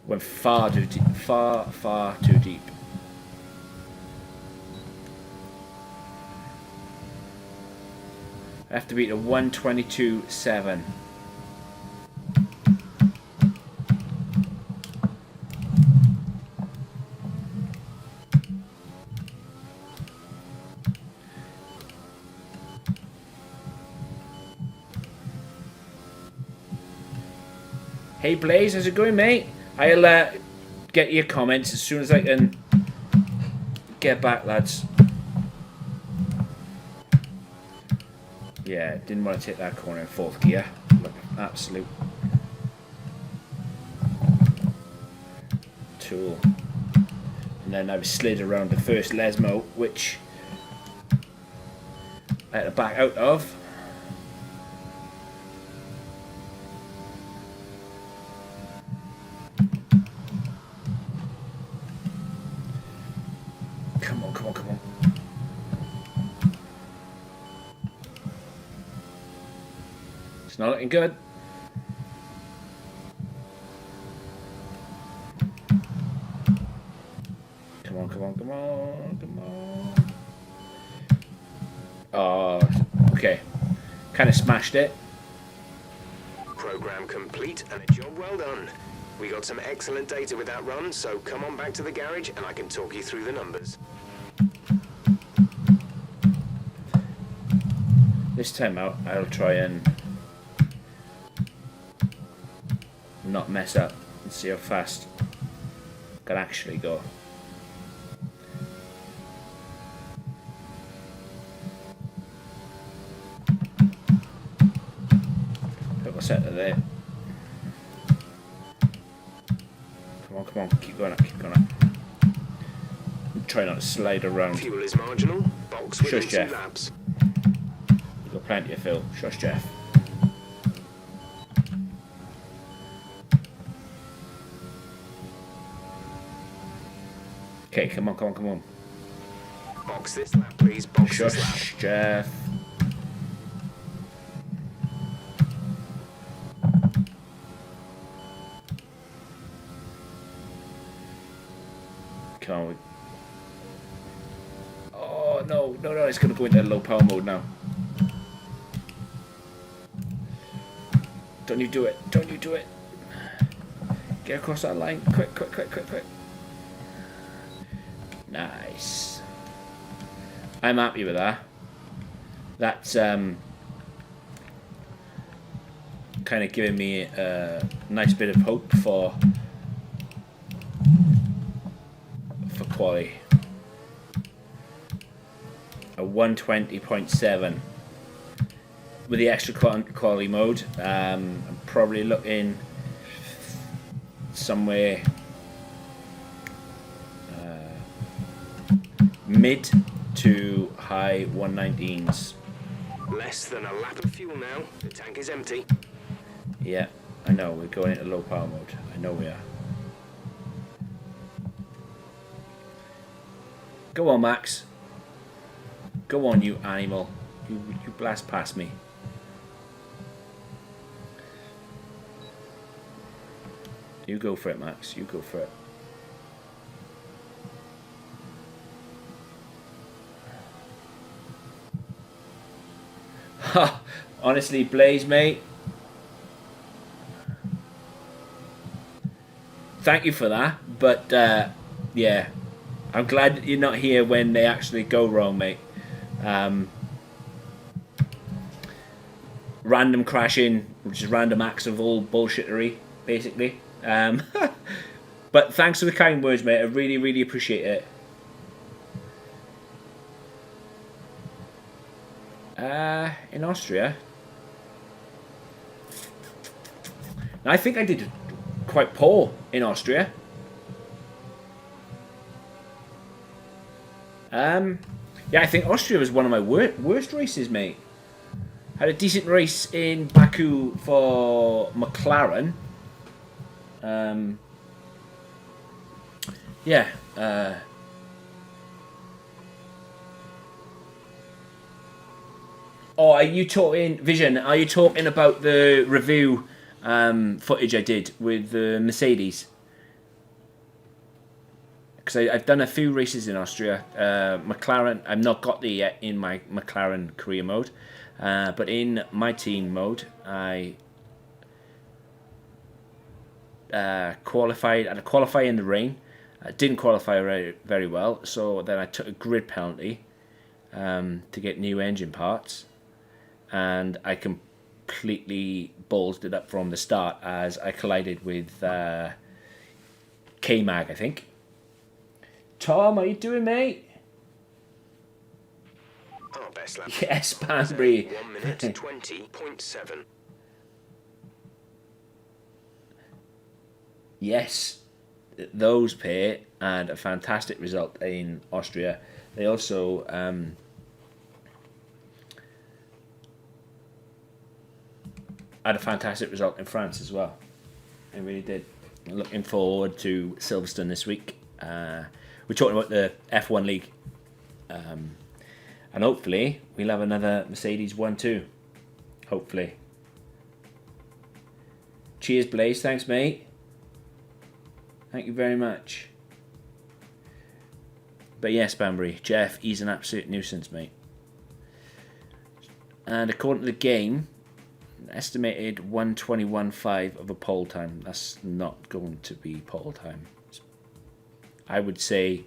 Went far too deep. Far too deep. I have to beat a 1:22.7. Hey Blaze, how's it going, mate? I'll get your comments as soon as I can get back, lads. Yeah, didn't want to take that corner in 4th gear. Look, absolute tool. And then I've slid around the first Lesmo, which I had to back out of. Come on, come on, come on. It's not looking good. Come on, come on, come on, come on. Oh, okay. Kind of smashed it. Program complete and a job well done. We got some excellent data with that run, so come on back to the garage and I can talk you through the numbers. This time out, I'll try and not mess up and see how fast I can actually go. Put my setter there. Come on, keep going up, keep going up. Try not to slide around. Fuel is marginal. Box within Shush, 2 Jeff. laps. You've got plenty of fill. Shush, Jeff. Okay, come on. Box this lap, please. Box this lap. Shush, Jeff. Come on. Oh, no, it's going to go into low power mode now. Don't you do it. Get across that line. Quick. Nice. I'm happy with that. That's kind of giving me a nice bit of hope for quali. A 120.7 with the extra quality mode. I'm probably looking somewhere mid to high 119s. Less than a lap of fuel now. The tank is empty. Yeah, I know, we're going into low power mode. I know we are. Go on, Max. Go on, you animal. You blast past me. You go for it, Max. You go for it. Ha! Honestly, Blaze, mate. Thank you for that, but yeah, I'm glad you're not here when they actually go wrong, mate. Random crashing, which is random acts of all bullshittery, basically. But thanks for the kind words, mate. I really, really appreciate it. In Austria, now, I think I did quite poor in Austria. Yeah, I think Austria was one of my worst races, mate. Had a decent race in Baku for McLaren. Yeah. Oh, are you talking, Vision? Are you talking about the review footage I did with the Mercedes? Because I've done a few races in Austria. McLaren, I've not got there yet in my McLaren career mode. But in my team mode, I qualified. I had to qualify in the rain. I didn't qualify very well, so then I took a grid penalty to get new engine parts. And I completely ballsed it up from the start as I collided with K-Mag, I think. Tom, how you doing, mate? Our best lap. Yes, Banbury. 1 minute 20.7. Yes, those pair and a fantastic result in Austria. They also had a fantastic result in France as well. They really did. Looking forward to Silverstone this week. We're talking about the F1 League. And hopefully we'll have another Mercedes 1-2. Hopefully. Cheers, Blaze. Thanks, mate. Thank you very much. But yes, Banbury, Jeff, he's an absolute nuisance, mate. And according to the game, estimated 1:21.5 of a pole time. That's not going to be pole time. I would say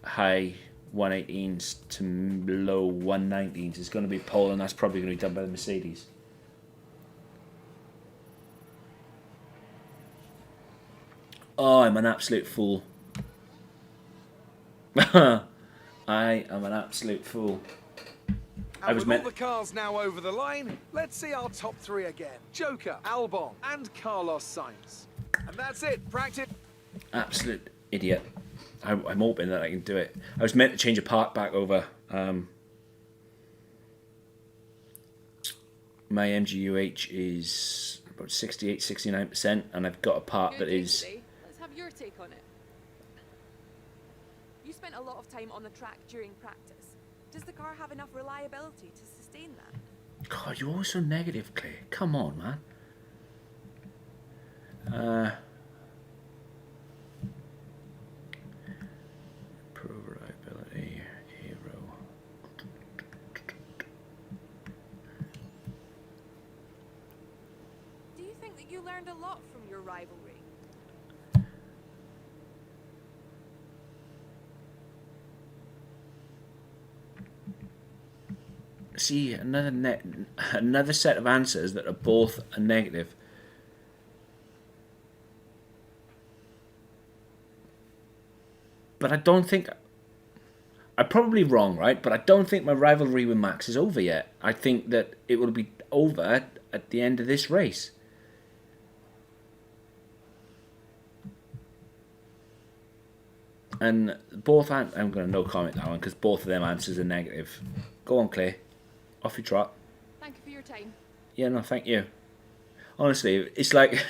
high 118s to low 119s is going to be pole, and that's probably going to be done by the Mercedes. Oh, I'm an absolute fool. I am an absolute fool. And with all the cars now over the line, let's see our top three again. Joker, Albon, and Carlos Sainz. And that's it. Practice. Absolute idiot. I'm hoping that I can do it. I was meant to change a part back over. My MGUH is about 68-69%, and I've got a part that is... Let's have your take on it. You spent a lot of time on the track during practice. Does the car have enough reliability to sustain that? God, you're always so negative, Clay. Come on, man. Pro reliability, hero. Do you think that you learned a lot from your rivalry? See, another set of answers that are both a negative. But I don't think... I'm probably wrong, right? But I don't think my rivalry with Max is over yet. I think that it will be over at the end of this race. And both... I'm going to no comment that one, because both of them answers are negative. Go on, Clay. Off your trot. Thank you for your time. Yeah, no, thank you. Honestly, it's like...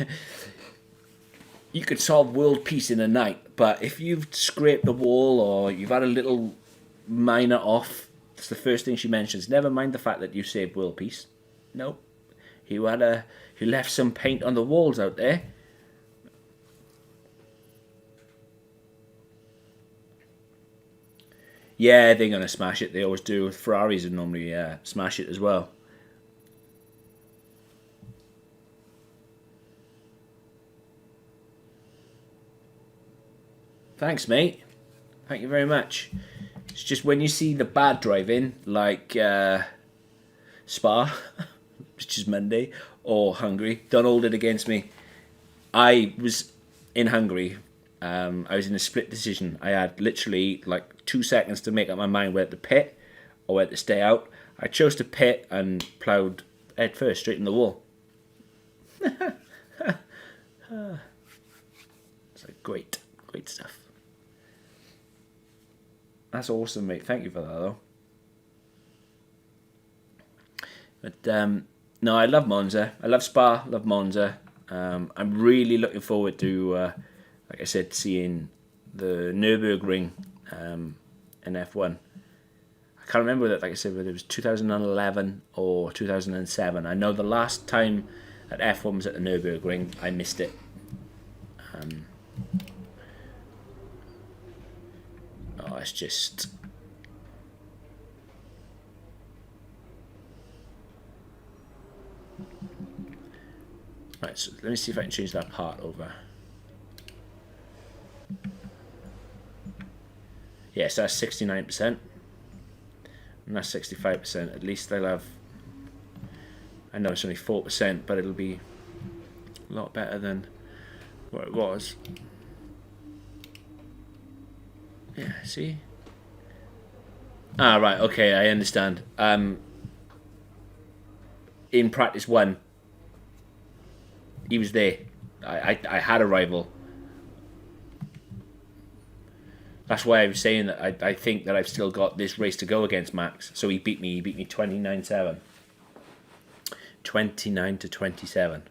you could solve world peace in a night, but if you've scraped the wall or you've had a little minor off, it's the first thing she mentions. Never mind the fact that you saved world peace. Nope. You left some paint on the walls out there. Yeah, they're going to smash it. They always do. Ferraris would normally smash it as well. Thanks, mate. Thank you very much. It's just when you see the bad driving, like Spa, which is Monday, or Hungary, don't hold it against me. I was in Hungary. I was in a split decision. I had literally like 2 seconds to make up my mind whether to pit or whether to stay out. I chose to pit and ploughed head first straight in the wall. It's like great stuff. That's awesome, mate. Thank you for that, though. But no, I love Monza. I love Spa. Love Monza. I'm really looking forward to, like I said, seeing the Nürburgring in F1. I can't remember that, like I said, whether it was 2011 or 2007. I know the last time that F1 was at the Nürburgring, I missed it. It's just... Right, so let me see if I can change that part over. Yes, that's 69%. And that's 65%. At least they'll have... I know it's only 4%, but it'll be a lot better than what it was. Yeah, see? Ah, right, okay, I understand. In practice 1, he was there. I had a rival. That's why I was saying that I think that I've still got this race to go against Max. So he beat me 29-7. 29-27.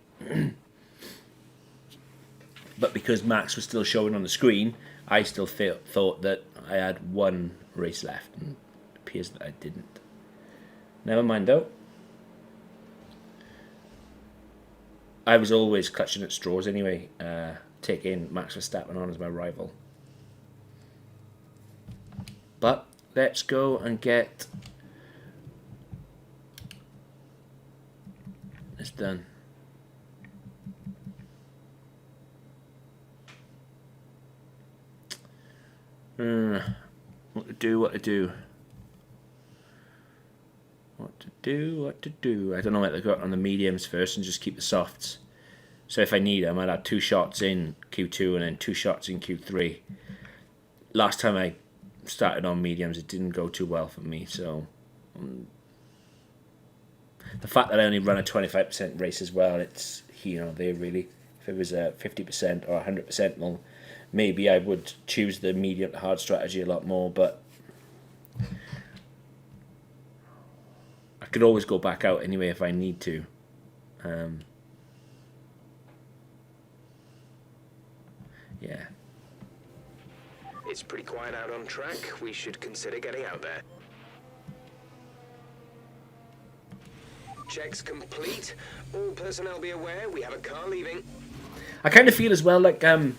But because Max was still showing on the screen, I still thought that I had one race left, and it appears that I didn't. Never mind though. I was always clutching at straws anyway, taking Max Verstappen on as my rival. But let's go and get this done. What to do. What to do. I don't know whether to go on the mediums first and just keep the softs. So if I need them, I'll have 2 shots in Q2 and then 2 shots in Q3. Last time I started on mediums, it didn't go too well for me. So the fact that I only run a 25% race as well, it's, you know, they really, if it was a 50% or 100%, well, maybe I would choose the medium to hard strategy a lot more, but I could always go back out anyway if I need to. Yeah. It's pretty quiet out on track. We should consider getting out there. Checks complete. All personnel be aware we have a car leaving. I kind of feel as well like my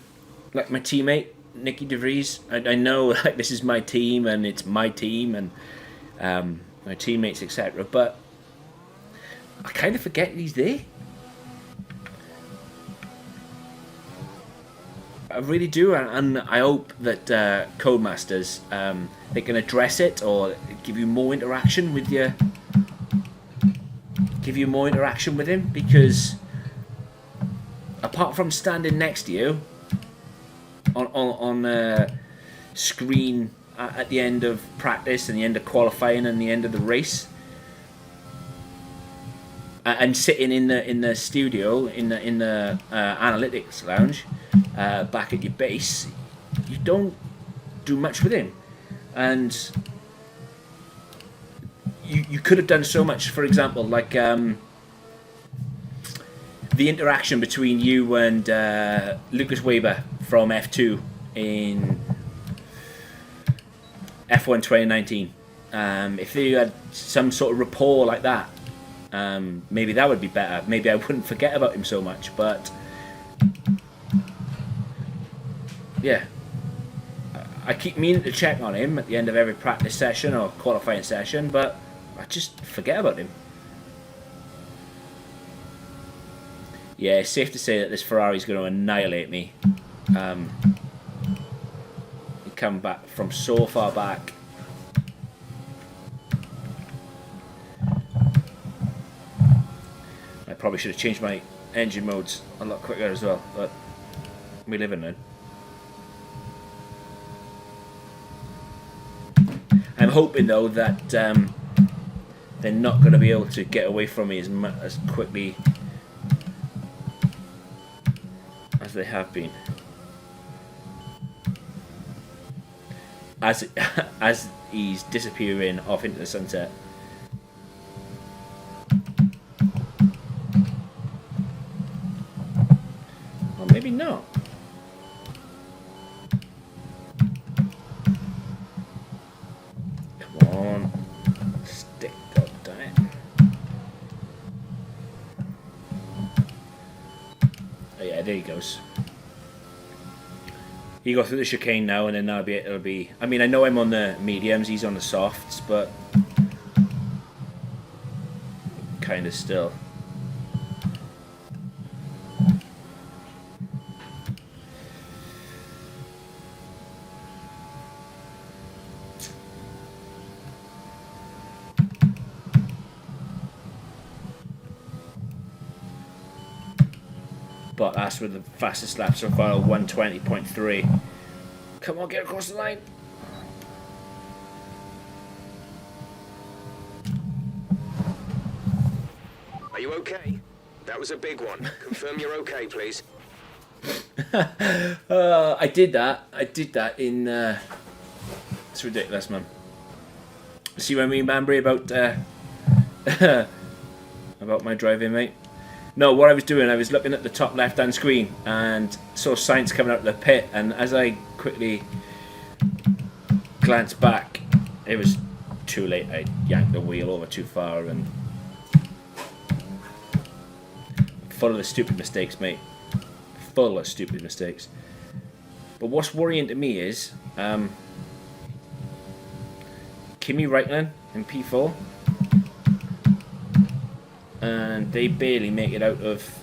teammate Nicky DeVries. I know like this is my team and it's my team and my teammates, etc. But I kind of forget he's there. I really do, and I hope that Codemasters they can address it or give you more interaction with him, because apart from standing next to you on a screen at the end of practice and the end of qualifying and the end of the race, and sitting in the studio in the analytics lounge back at your base, you don't do much with him, and you could have done so much. For example, like the interaction between you and Lucas Weber from F2 in F1 2019. If they had some sort of rapport like that, maybe that would be better. Maybe I wouldn't forget about him so much. But yeah, I keep meaning to check on him at the end of every practice session or qualifying session, but I just forget about him. Yeah, it's safe to say that this Ferrari's going to annihilate me. He come back from so far back. I probably should have changed my engine modes a lot quicker as well, but we live in it. I'm hoping though that they're not going to be able to get away from me as quickly as they have been. As he's disappearing off into the sunset. Or maybe not. Come on. Stick, God damn it. Oh yeah, there he goes. You go through the chicane now, and then it'll be. I mean, I know I'm on the mediums, he's on the softs, but kind of still. But that's with the fastest lap so far, 120.3. Come on, get across the line. Are you okay? That was a big one. Confirm you're okay, please. I did that in... it's ridiculous, man. See what I mean, Banbury, about about my driving, mate? No, what I was doing, I was looking at the top left-hand screen and saw Sainz coming out of the pit, and as I quickly glanced back, it was too late. I yanked the wheel over too far, and full of the stupid mistakes, mate. Full of stupid mistakes. But what's worrying to me is Kimi Räikkönen in P4. And they barely make it out of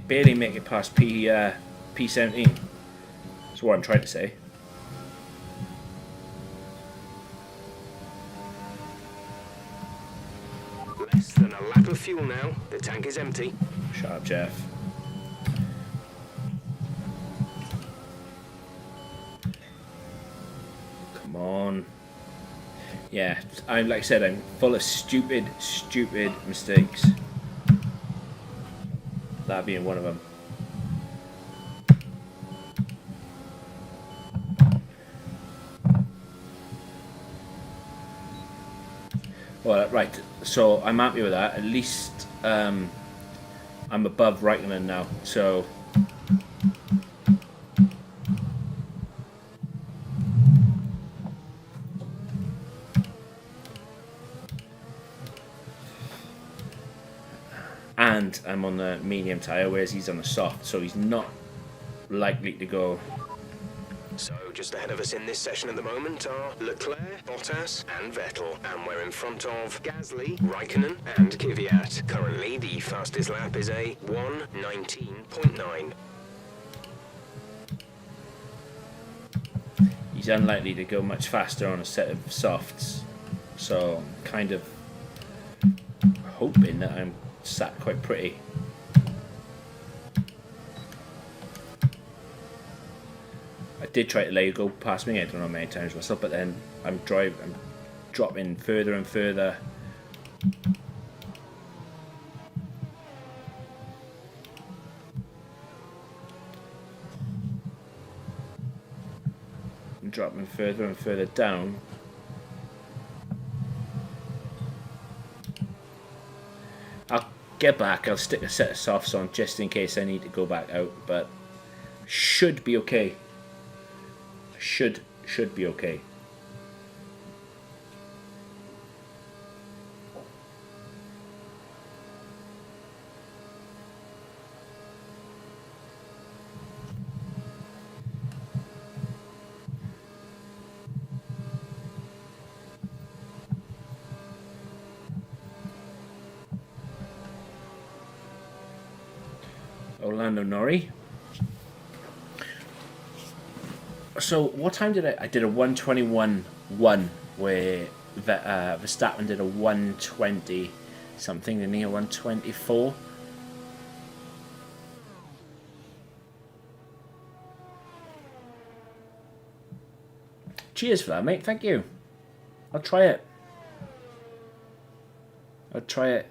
barely make it past P17. That's what I'm trying to say. of fuel now. The tank is empty. Shut up, Jeff. Come on. Yeah, I'm like I said, I'm full of stupid mistakes. That being one of them. Well, right, so I'm happy with that. At least I'm above Raikkonen now, so... And I'm on the medium tyre, whereas he's on the soft, so he's not likely to go... So, just ahead of us in this session at the moment are Leclerc, Bottas and Vettel. And we're in front of Gasly, Raikkonen and Kvyat. Currently, the fastest lap is a 1:19.9. He's unlikely to go much faster on a set of softs. So, I'm kind of hoping that I'm sat quite pretty. I did try to let you go past me, I don't know how many times myself, but then I'm dropping further and further. I'm dropping further and further down. I'll get back, I'll stick a set of softs on just in case I need to go back out, but should be okay. Should be okay. Orlando Norrie. So what time did I did a 1:21.1 where Verstappen did a 1:20 something, didn't he? A 1:24. Cheers for that, mate. Thank you. I'll try it. The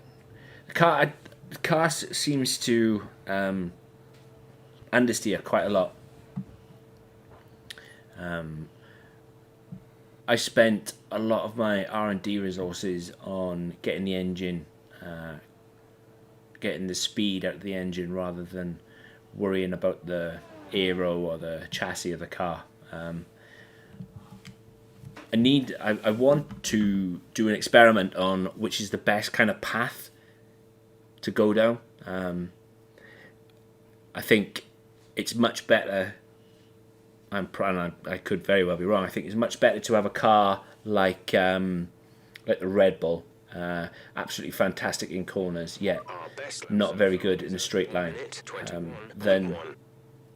car seems to understeer quite a lot. I spent a lot of my R&D resources on getting the engine, getting the speed out of the engine rather than worrying about the aero or the chassis of the car. I want to do an experiment on which is the best kind of path to go down. I think it's much better. I could very well be wrong. I think it's much better to have a car like the Red Bull, absolutely fantastic in corners, yet not very good in a straight line, than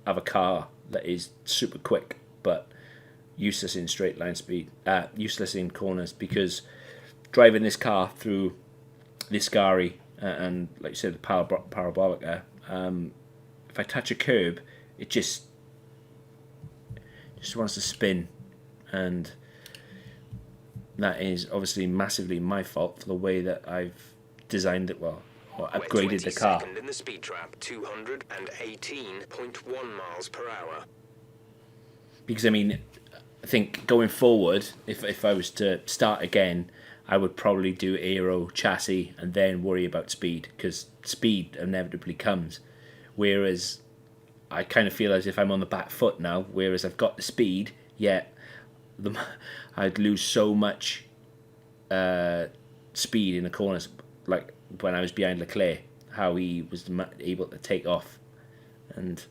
have a car that is super quick but useless in straight line speed, useless in corners. Because driving this car through this Ascari and like you said, the parabolic there, if I touch a curb, it just wants to spin, and that is obviously massively my fault for the way that I've designed it, or upgraded the car. In the speed trap, 218.1 miles per hour. Because I mean, I think going forward, if I was to start again, I would probably do aero, chassis, and then worry about speed, because speed inevitably comes. Whereas I kind of feel as if I'm on the back foot now, whereas I've got the speed, yet I'd lose so much speed in the corners, like when I was behind Leclerc, how he was able to take off. And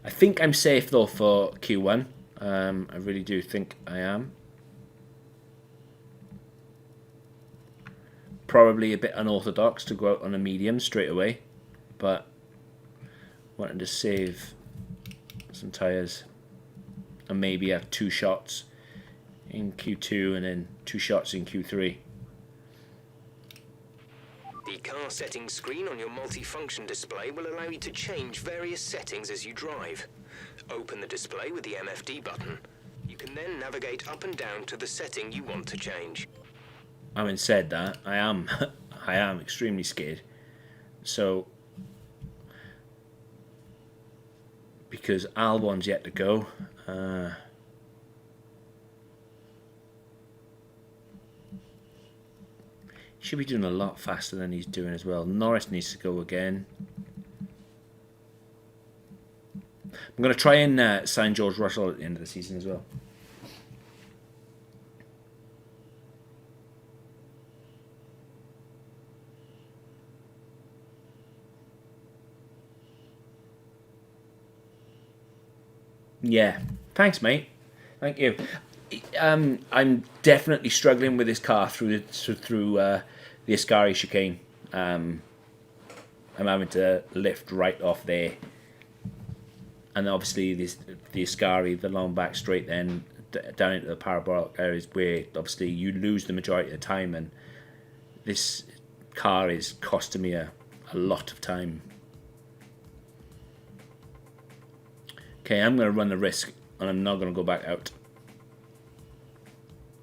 I think I'm safe though for Q1. I really do think I am. Probably a bit unorthodox to go out on a medium straight away, but wanting to save some tyres and maybe have 2 shots in Q2 and then 2 shots in Q3. car settings screen on your multifunction display will allow you to change various settings as you drive. Open the display with the MFD button. You can then navigate up and down to the setting you want to change. Having said that, I am I am extremely scared. So because Albon's yet to go. He should be doing a lot faster than he's doing as well. Norris needs to go again. I'm going to try and sign George Russell at the end of the season as well. Yeah, thanks, mate. Thank you. I'm definitely struggling with this car through the Ascari chicane. I'm having to lift right off there, and obviously the Ascari, the long back straight, then down into the parabolic areas where obviously you lose the majority of the time, and this car is costing me a lot of time. Okay, I'm going to run the risk, and I'm not going to go back out.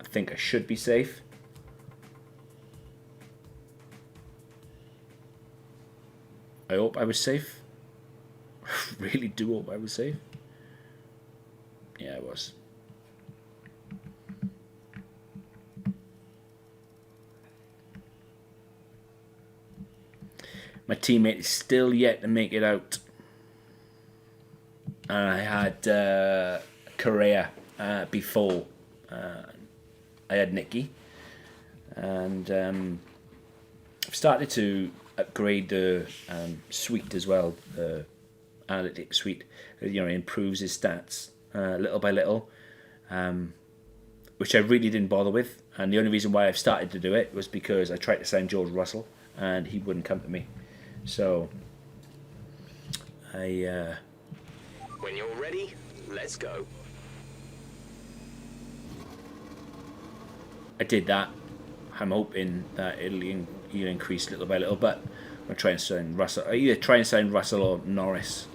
I think I should be safe. I hope I was safe. I really do hope I was safe. Yeah, I was. My teammate is still yet to make it out. And I had Correa before. I had Nicky, and I've started to upgrade the suite as well, the analytics suite. You know, it improves his stats little by little, which I really didn't bother with. And the only reason why I've started to do it was because I tried to sign George Russell, and he wouldn't come to me. So I. When you're ready, let's go. I did that. I'm hoping that it'll increase little by little, but I'm trying to sign Russell. I either try and sign Russell or Norris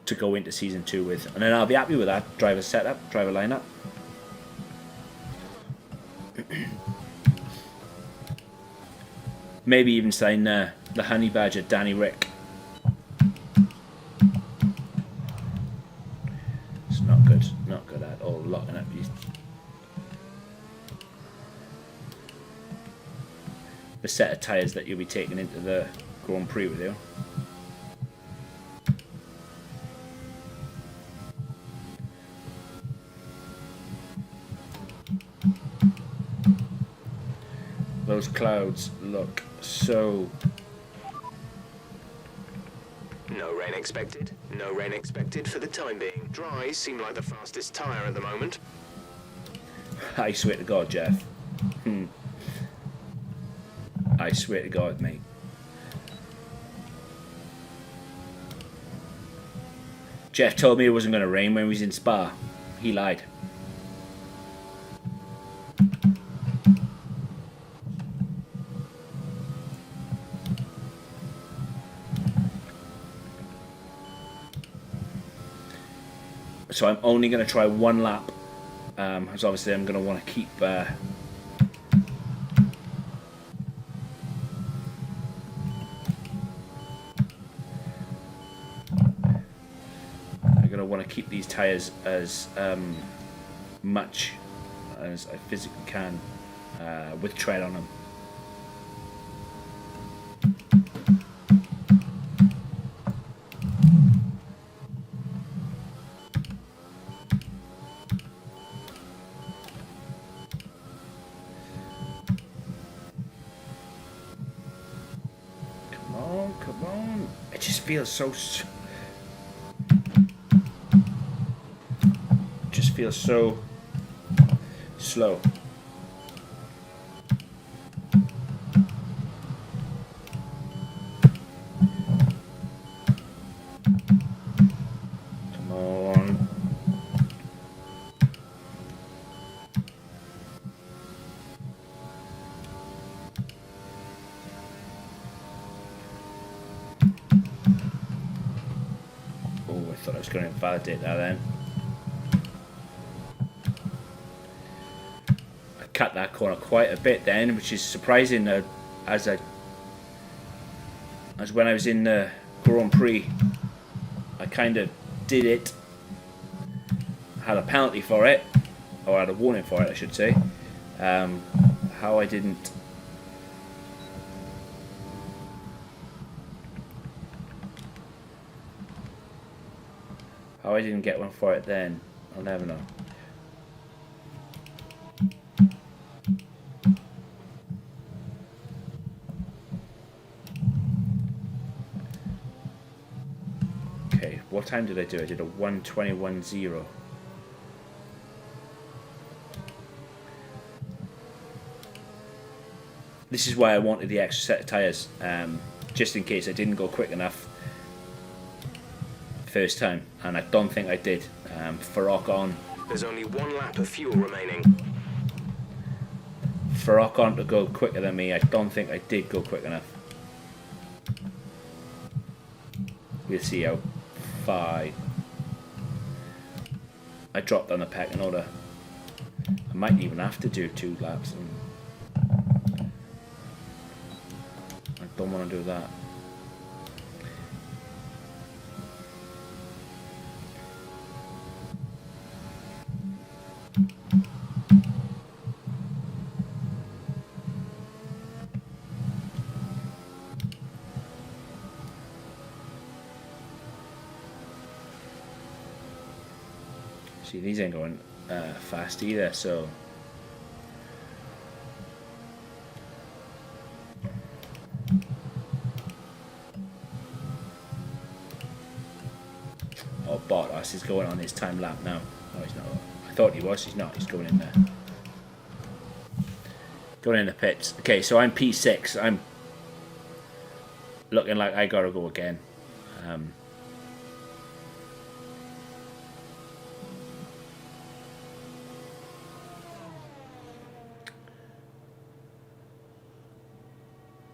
to go into season 2 with, and then I'll be happy with that driver setup, driver lineup. Maybe even sign the honey badger Danny Rick. It's not good at all. Locking up these. The set of tyres that you'll be taking into the Grand Prix with you. Those clouds look so... No rain expected. No rain expected for the time being. Dries seem like the fastest tyre at the moment. I swear to God, Jeff. I swear to God, mate. Jeff told me it wasn't going to rain when we was in Spa. He lied. So I'm only going to try one lap. Because obviously I'm going to want to keep... want to keep these tyres as much as I physically can with tread on them. Come on. It just feels so... feels so slow. Come on. I was going to validate that then. I cut that corner quite a bit then, which is surprising as when I was in the Grand Prix. I kind of did it, had a penalty for it, or had a warning for it I should say. How I didn't get one for it then, I'll never know. Okay, what time did I do? I did a 1:21.0. This is why I wanted the extra set of tyres, just in case I didn't go quick enough first time, and I don't think I did. For on. There's only 1 lap of fuel remaining. For on to go quicker than me, I don't think I did go quick enough. We'll see how far I dropped on the pecking order. I might even have to do 2 laps. I don't want to do that. See, these ain't going fast either, so oh, Bottas is going on his time lap now. No, he's not. I thought he was. He's not. He's going in there. Going in the pits. Okay, so I'm P6. I'm looking like I gotta go again.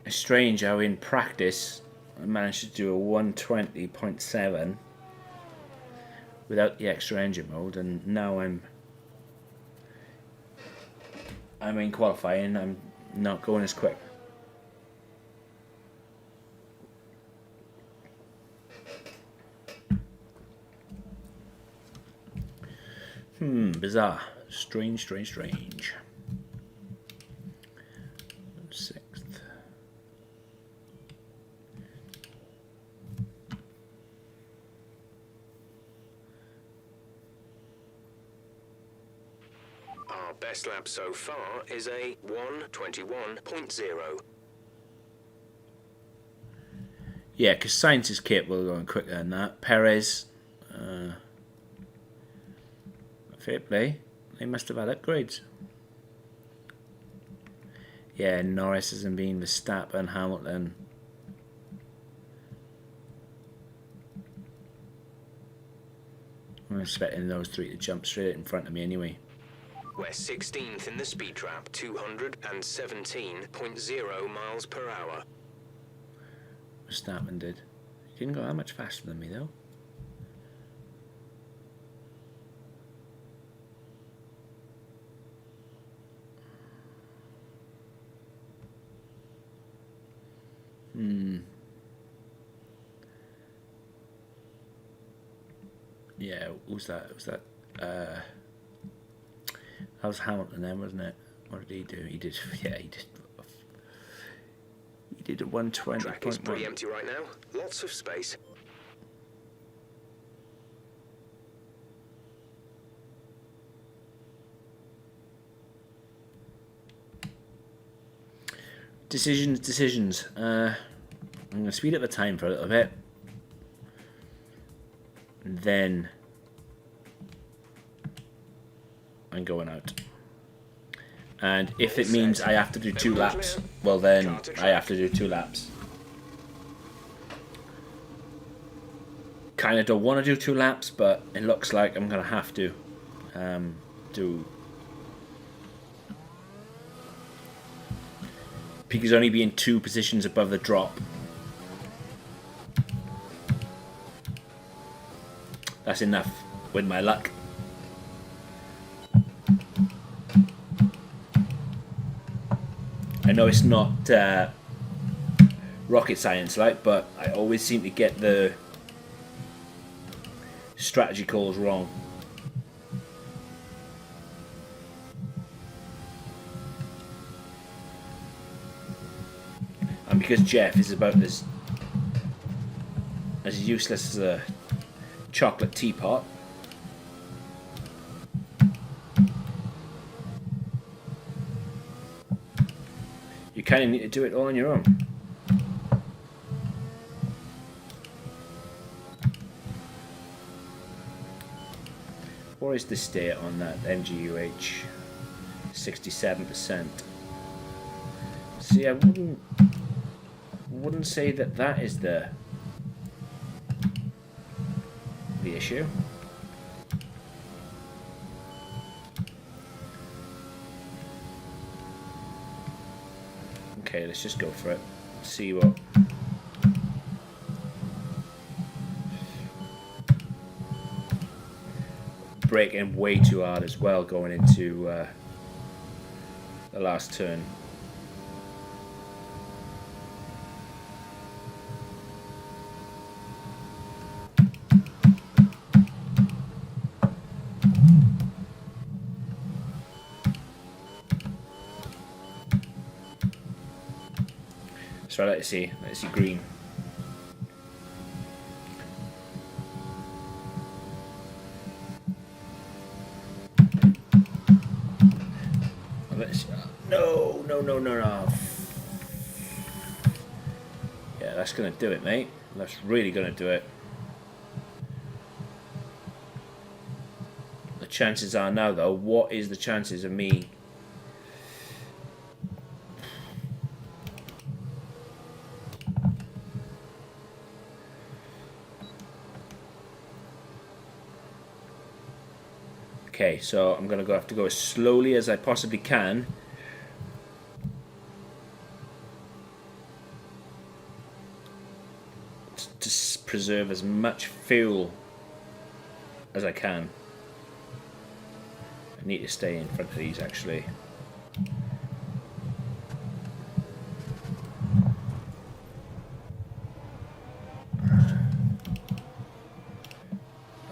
It's strange how in practice I managed to do a 120.7 without the extra engine mode, and now I'm in qualifying. I'm not going as quick. Bizarre. Strange. Sixth. Our best lap so far is a 1:21.0. Yeah, because Sainz is capable of going quicker than that. Perez, fair play. They must have had upgrades. Yeah, Norris hasn't been Verstappen, Hamilton. I'm expecting those 3 to jump straight in front of me anyway. We're 16th in the speed trap, 217.0 miles per hour. Verstappen did. He didn't go that much faster than me though. Yeah, who's that? That was Hamilton then, wasn't it? What did he do? He did, yeah, he did. He did a 120. Track is pretty empty right now. Lots of space. Decisions. I'm going to speed up the time for a little bit. And then I'm going out. And if it means I have to do 2 laps, well then I have to do 2 laps. Kind of don't want to do 2 laps, but it looks like I'm going to have to do. Because only being 2 positions above the drop. That's enough with my luck. I know it's not rocket science, right? But I always seem to get the strategy calls wrong. And because Jeff is about as useless as a chocolate teapot, you kind of need to do it all on your own. What is the state on that MGUH? 67%. See, I wouldn't say that is the issue. Okay, let's just go for it. See what. Braking way too hard as well going into the last turn. So let's see green. No. Yeah, that's gonna do it, mate. That's really gonna do it. The chances are now, though, what is the chances of me Okay, so I'm gonna have to go as slowly as I possibly can. To preserve as much fuel as I can. I need to stay in front of these actually.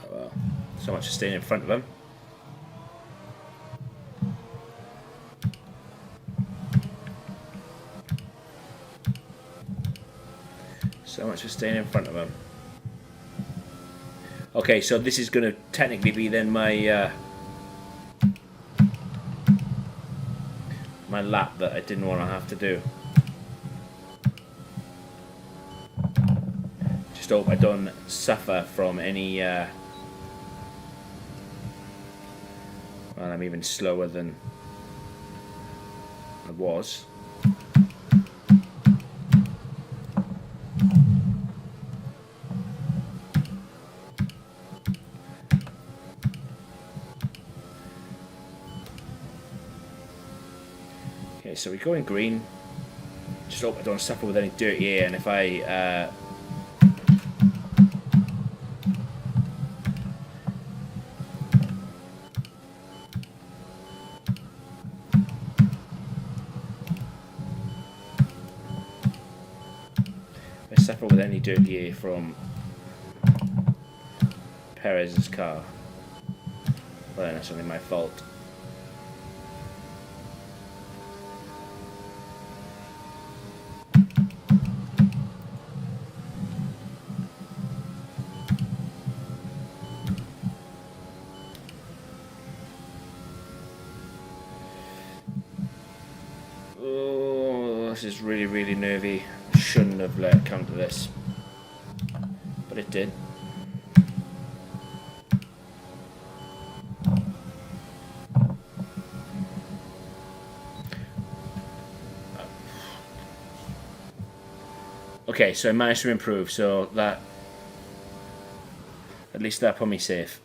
Oh well, so much for staying in front of them. So much for staying in front of him. Okay, so this is going to technically be then my my lap that I didn't want to have to do. Just hope I don't suffer from any well, I'm even slower than I was. Okay, so we go in green. Just hope I don't suffer with any dirty air, and if I suffer with any dirty air from Perez's car, well, then that's only my fault. This is really, really nervy. Shouldn't have let it come to this, but it did. Okay, so I managed to improve, so that at least that put me safe.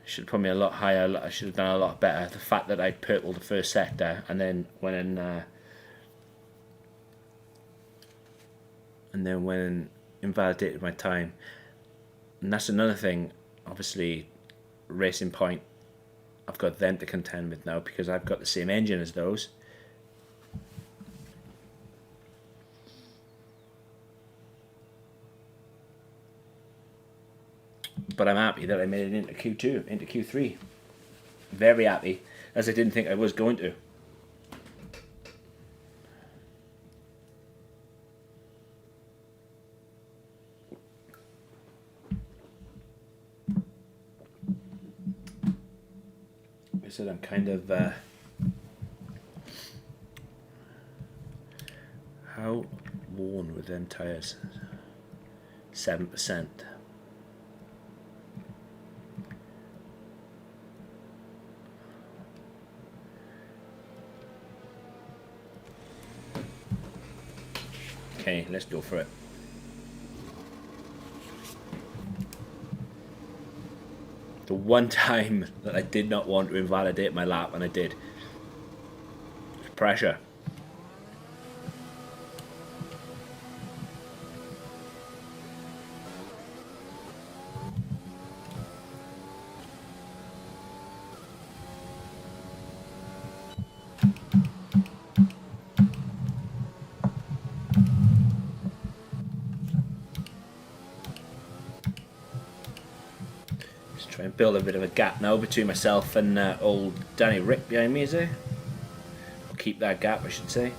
Should have put me a lot higher. I should have done a lot better. The fact that I purpled the first sector and then went and invalidated my time. And that's another thing, obviously, Racing Point, I've got them to contend with now because I've got the same engine as those. But I'm happy that I made it into Q2, into Q3. Very happy, as I didn't think I was going to. I said I'm kind of... how worn were them tyres? 7%. Okay, let's go for it. The one time that I did not want to invalidate my lap, and I did. Pressure. Try and build a bit of a gap now between myself and old Danny Rick behind me, is there? I'll keep that gap, I should say.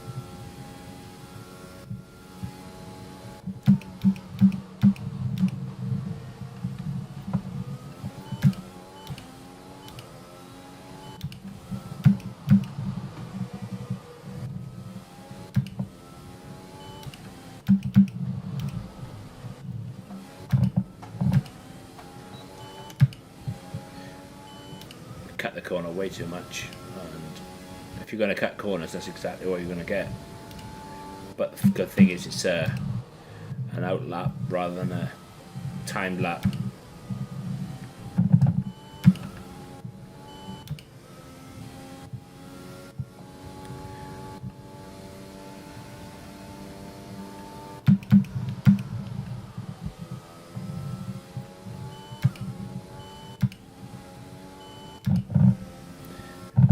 Cut the corner way too much, and if you're going to cut corners, that's exactly what you're going to get. But the good thing is it's an out lap rather than a timed lap.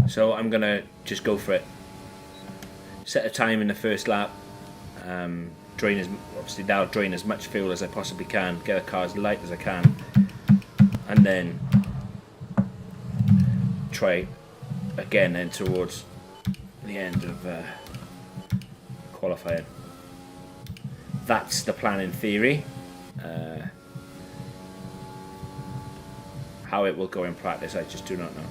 So I'm going to just go for it. Set a time in the first lap. Obviously that'll drain as much fuel as I possibly can. Get the car as light as I can. And then try again then towards the end of qualifying. That's the plan in theory. How it will go in practice, I just do not know.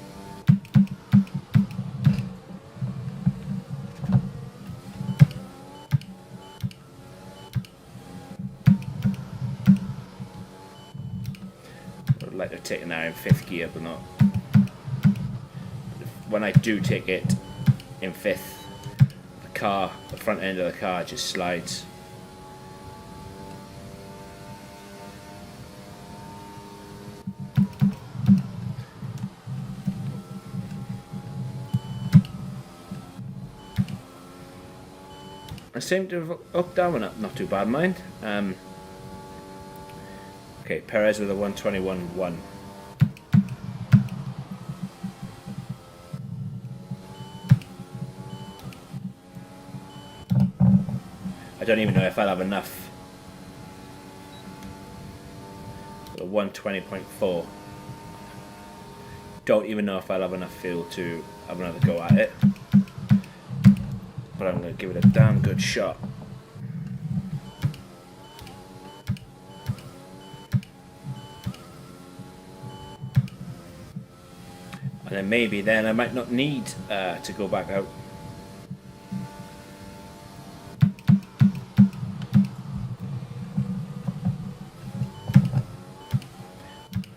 Like to take it now in 5th gear, but not. When I do take it in 5th, the front end of the car just slides. I seem to have hooked that one up, not too bad, mind. Okay, Perez with a 121.1. I don't even know if I'll have enough. A 120.4. Don't even know if I'll have enough fuel to have another go at it. But I'm going to give it a damn good shot. And then maybe then I might not need to go back out.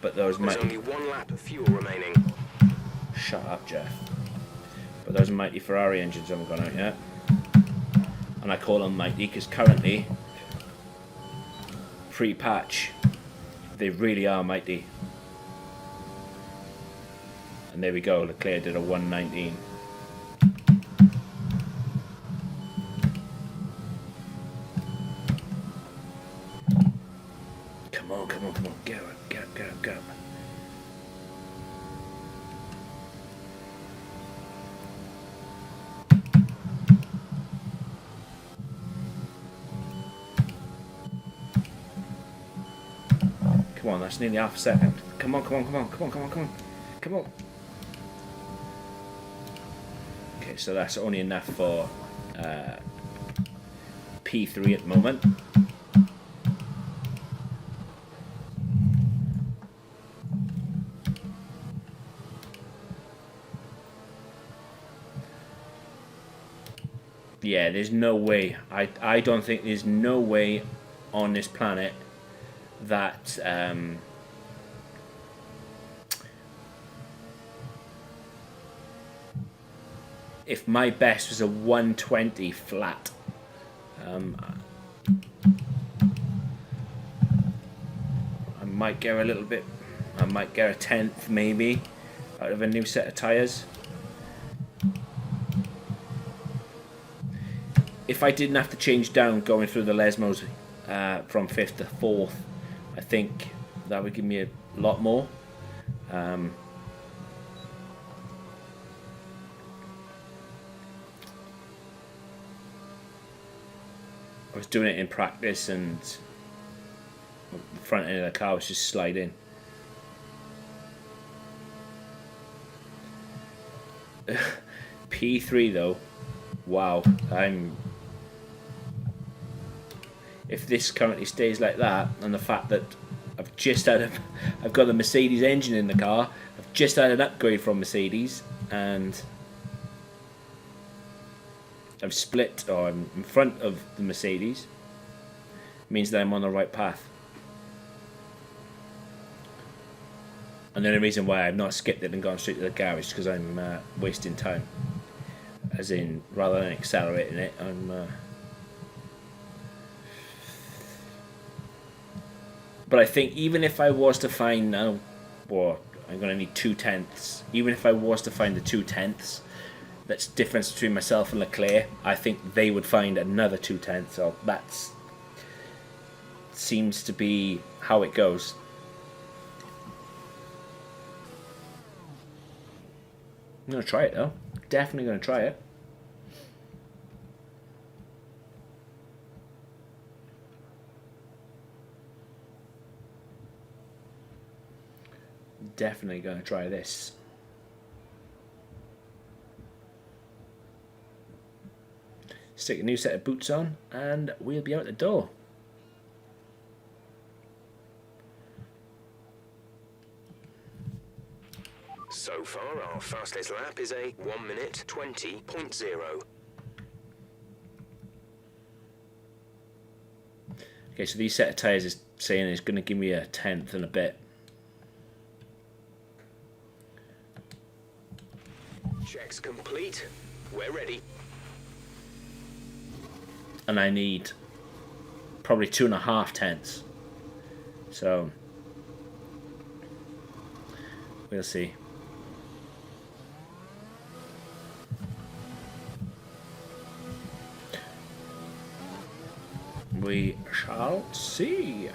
But those There's might... only 1 lap of fuel remaining. Shut up, Jeff. But those mighty Ferrari engines haven't gone out yet. And I call them mighty because currently, pre-patch, they really are mighty. And there we go, Leclerc did a 119. Come on, Come on, come on. Get up, get up, get up, get up. Come on, that's nearly half a second. Come on, come on, come on, come on, come on, come on. Come on. Okay, so that's only enough for P3 at the moment. Yeah, there's no way. I don't think there's no way on this planet that if my best was a 120 flat, I might get a little bit. I might get a 10th maybe out of a new set of tires. If I didn't have to change down going through the Lesmos from 5th to 4th, I think that would give me a lot more. I was doing it in practice and the front end of the car was just sliding. P3 though, wow, if this currently stays like that, and the fact that I've got the Mercedes engine in the car, I've just had an upgrade from Mercedes, and I've split, or I'm in front of the Mercedes, means that I'm on the right path. And the only reason why I've not skipped it and gone straight to the garage is because I'm wasting time. As in, rather than accelerating it, But I think even if I was to find now, well, I'm going to need 2/10. Even if I was to find the 2/10, that's difference between myself and Leclerc. I think they would find another 2/10. So that seems to be how it goes. I'm going to try it though. Definitely going to try it. Definitely going to try this. Stick a new set of boots on and we'll be out the door. So far, our fastest lap is a 1 minute 20.0. Okay, so these set of tyres is saying it's going to give me a 10th and a bit. Checks complete. We're ready. And I need probably 2.5 tenths. So we'll see. We shall see.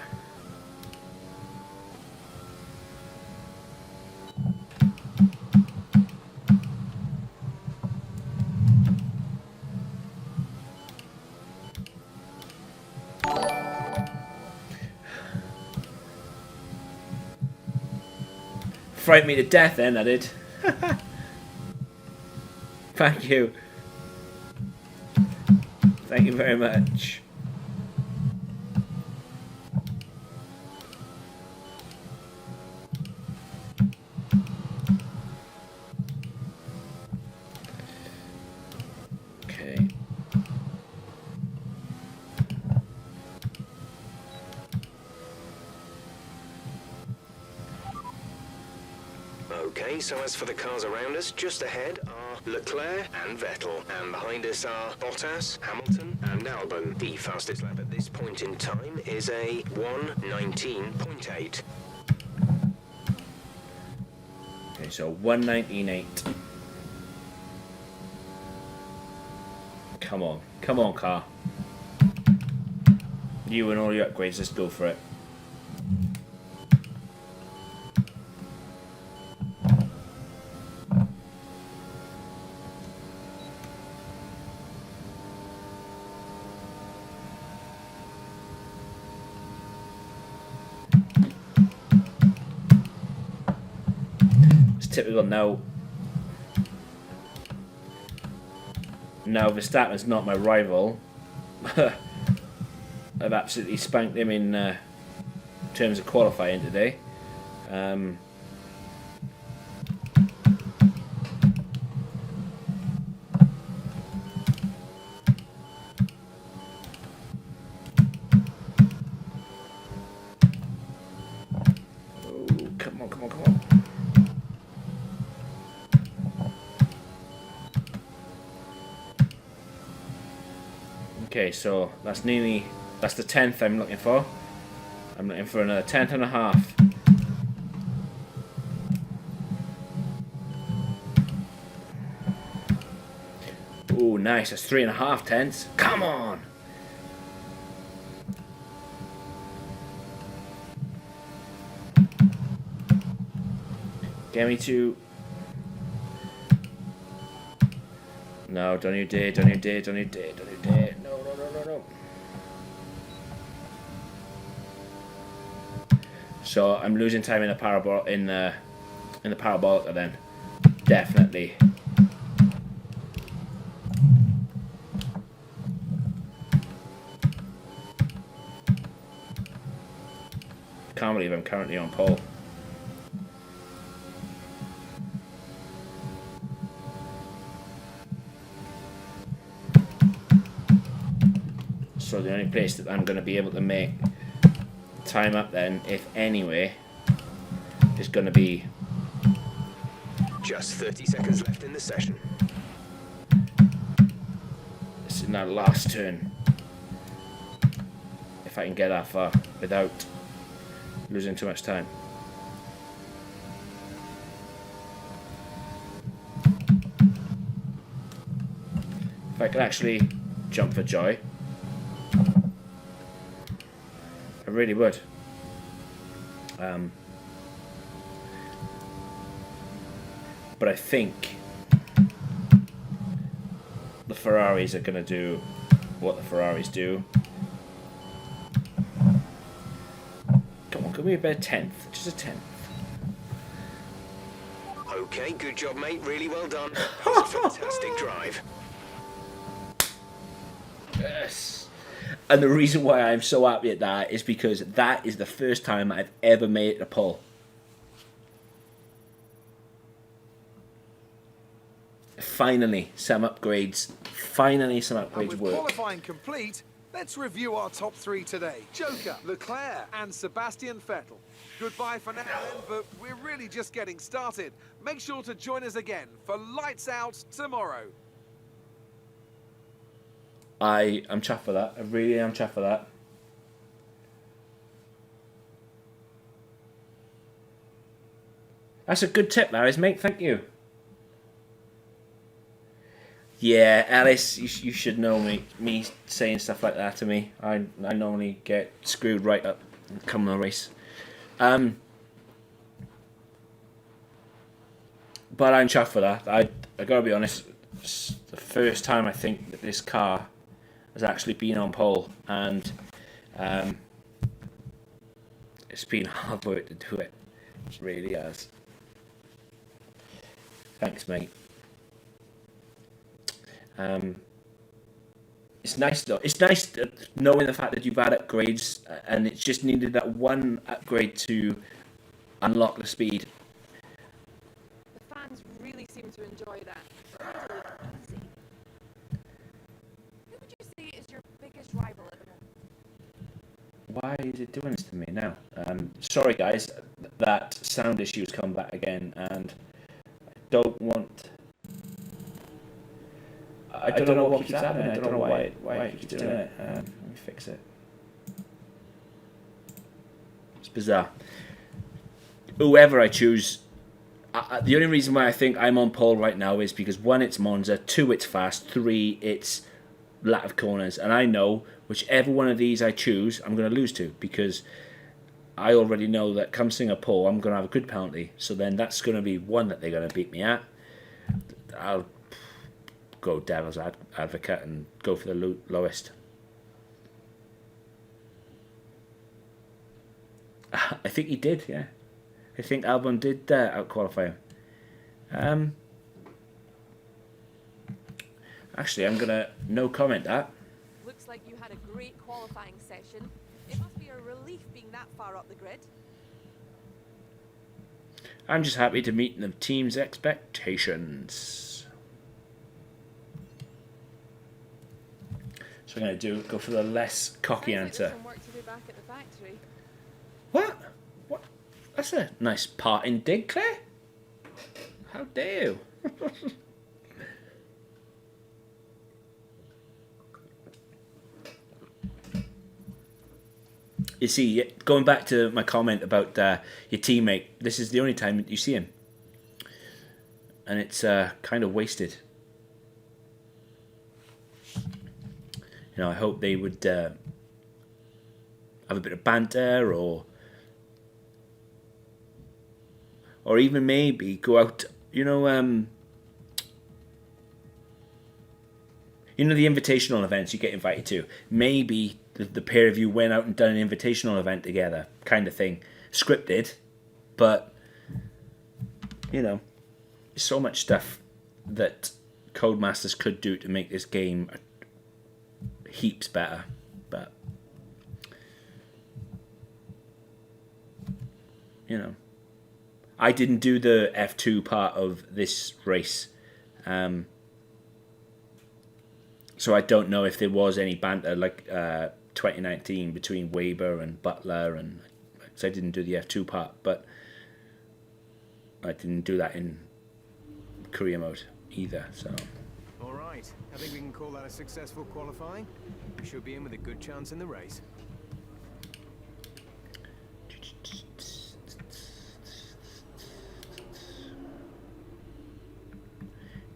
Frightened me to death then, I did. Thank you. Thank you very much. Okay. Okay, so as for the cars around us, just ahead are Leclerc and Vettel, and behind us are Bottas, Hamilton, and Albon. The fastest lap at this point in time is a 1:19.8. Okay, so 1:19.8. Come on. Come on, car. You and all your upgrades, let's go for it. typical now. Now Verstappen's not my rival. I've absolutely spanked him in terms of qualifying today. Come on. Okay, so that's the 10th I'm looking for. I'm looking for another 10th and a half. Ooh, nice. That's 3.5 tenths. Come on. Get me to... No, don't you dare. No. So I'm losing time in the parabolic in the parabolic then. Definitely. Can't believe I'm currently on pole. So the only place that I'm going to be able to make time up then, if anyway, is going to be... Just 30 seconds left in the session. It's in that last turn. If I can get that far without losing too much time. If I could actually jump for joy, I really would. But I think the Ferraris are going to do what the Ferraris do. Come on, give me a bit 10th, just a 10th. Okay, good job, mate. Really well done. That was a fantastic drive. Yes. And the reason why I'm so happy at that is because that is the first time I've ever made it a pole. Finally, some upgrades. And with Work. qualifying complete, let's review our top 3 today. Joker, Leclerc and Sebastian Vettel. Goodbye for now then, but we're really just getting started. Make sure to join us again for Lights Out tomorrow. I am chuffed for that. I really am chuffed for that. That's a good tip, Larry, mate. Thank you. Yeah, Alice, you should know me saying stuff like that to me. I normally get screwed right up come the race. But I'm chuffed for that. I gotta be honest, it's the first time I think that this car has actually been on pole, and it's been hard work to do it. It really has. Thanks, mate. It's nice though. It's nice knowing the fact that you've had upgrades, and it's just needed that one upgrade to unlock the speed. The fans really seem to enjoy that. Totally easy. Who would you say is your biggest rival at the moment? Why is it doing this to me now? Sorry guys, that sound issue's come back again, and I don't want... I don't know what keeps happening. I don't know why it keeps doing it. Let me fix it. It's bizarre. Whoever I choose, the only reason why I think I'm on pole right now is because 1, it's Monza, 2, it's fast, 3, it's lack of corners, and I know whichever one of these I choose, I'm going to lose to, because I already know that come Singapore, I'm going to have a good penalty. So then that's going to be one that they're going to beat me at. I'll go devil's advocate and go for the lowest. I think he did, yeah. I think Albon did out-qualify him. Actually, I'm gonna no comment that. Looks like you had a great qualifying session. It must be a relief being that far up the grid. I'm just happy to meet the team's expectations. So I'm gonna go for the less cocky Sounds like there's answer. some work to do back at the factory. What? What? That's a nice parting dig, Claire. How dare you? You see, going back to my comment about your teammate, this is the only time that you see him. And it's kind of wasted. You know, I hope they would have a bit of banter, or even maybe go out, you know the invitational events you get invited to. Maybe the pair of you went out and done an invitational event together, kind of thing. Scripted, but, you know, so much stuff that Codemasters could do to make this game heaps better. But, you know, I didn't do the F2 part of this race. So I don't know if there was any banter like 2019 between Weber and Butler, and so I didn't do the F2 part, but I didn't do that in career mode either. So. All right, I think we can call that a successful qualifying. We should be in with a good chance in the race.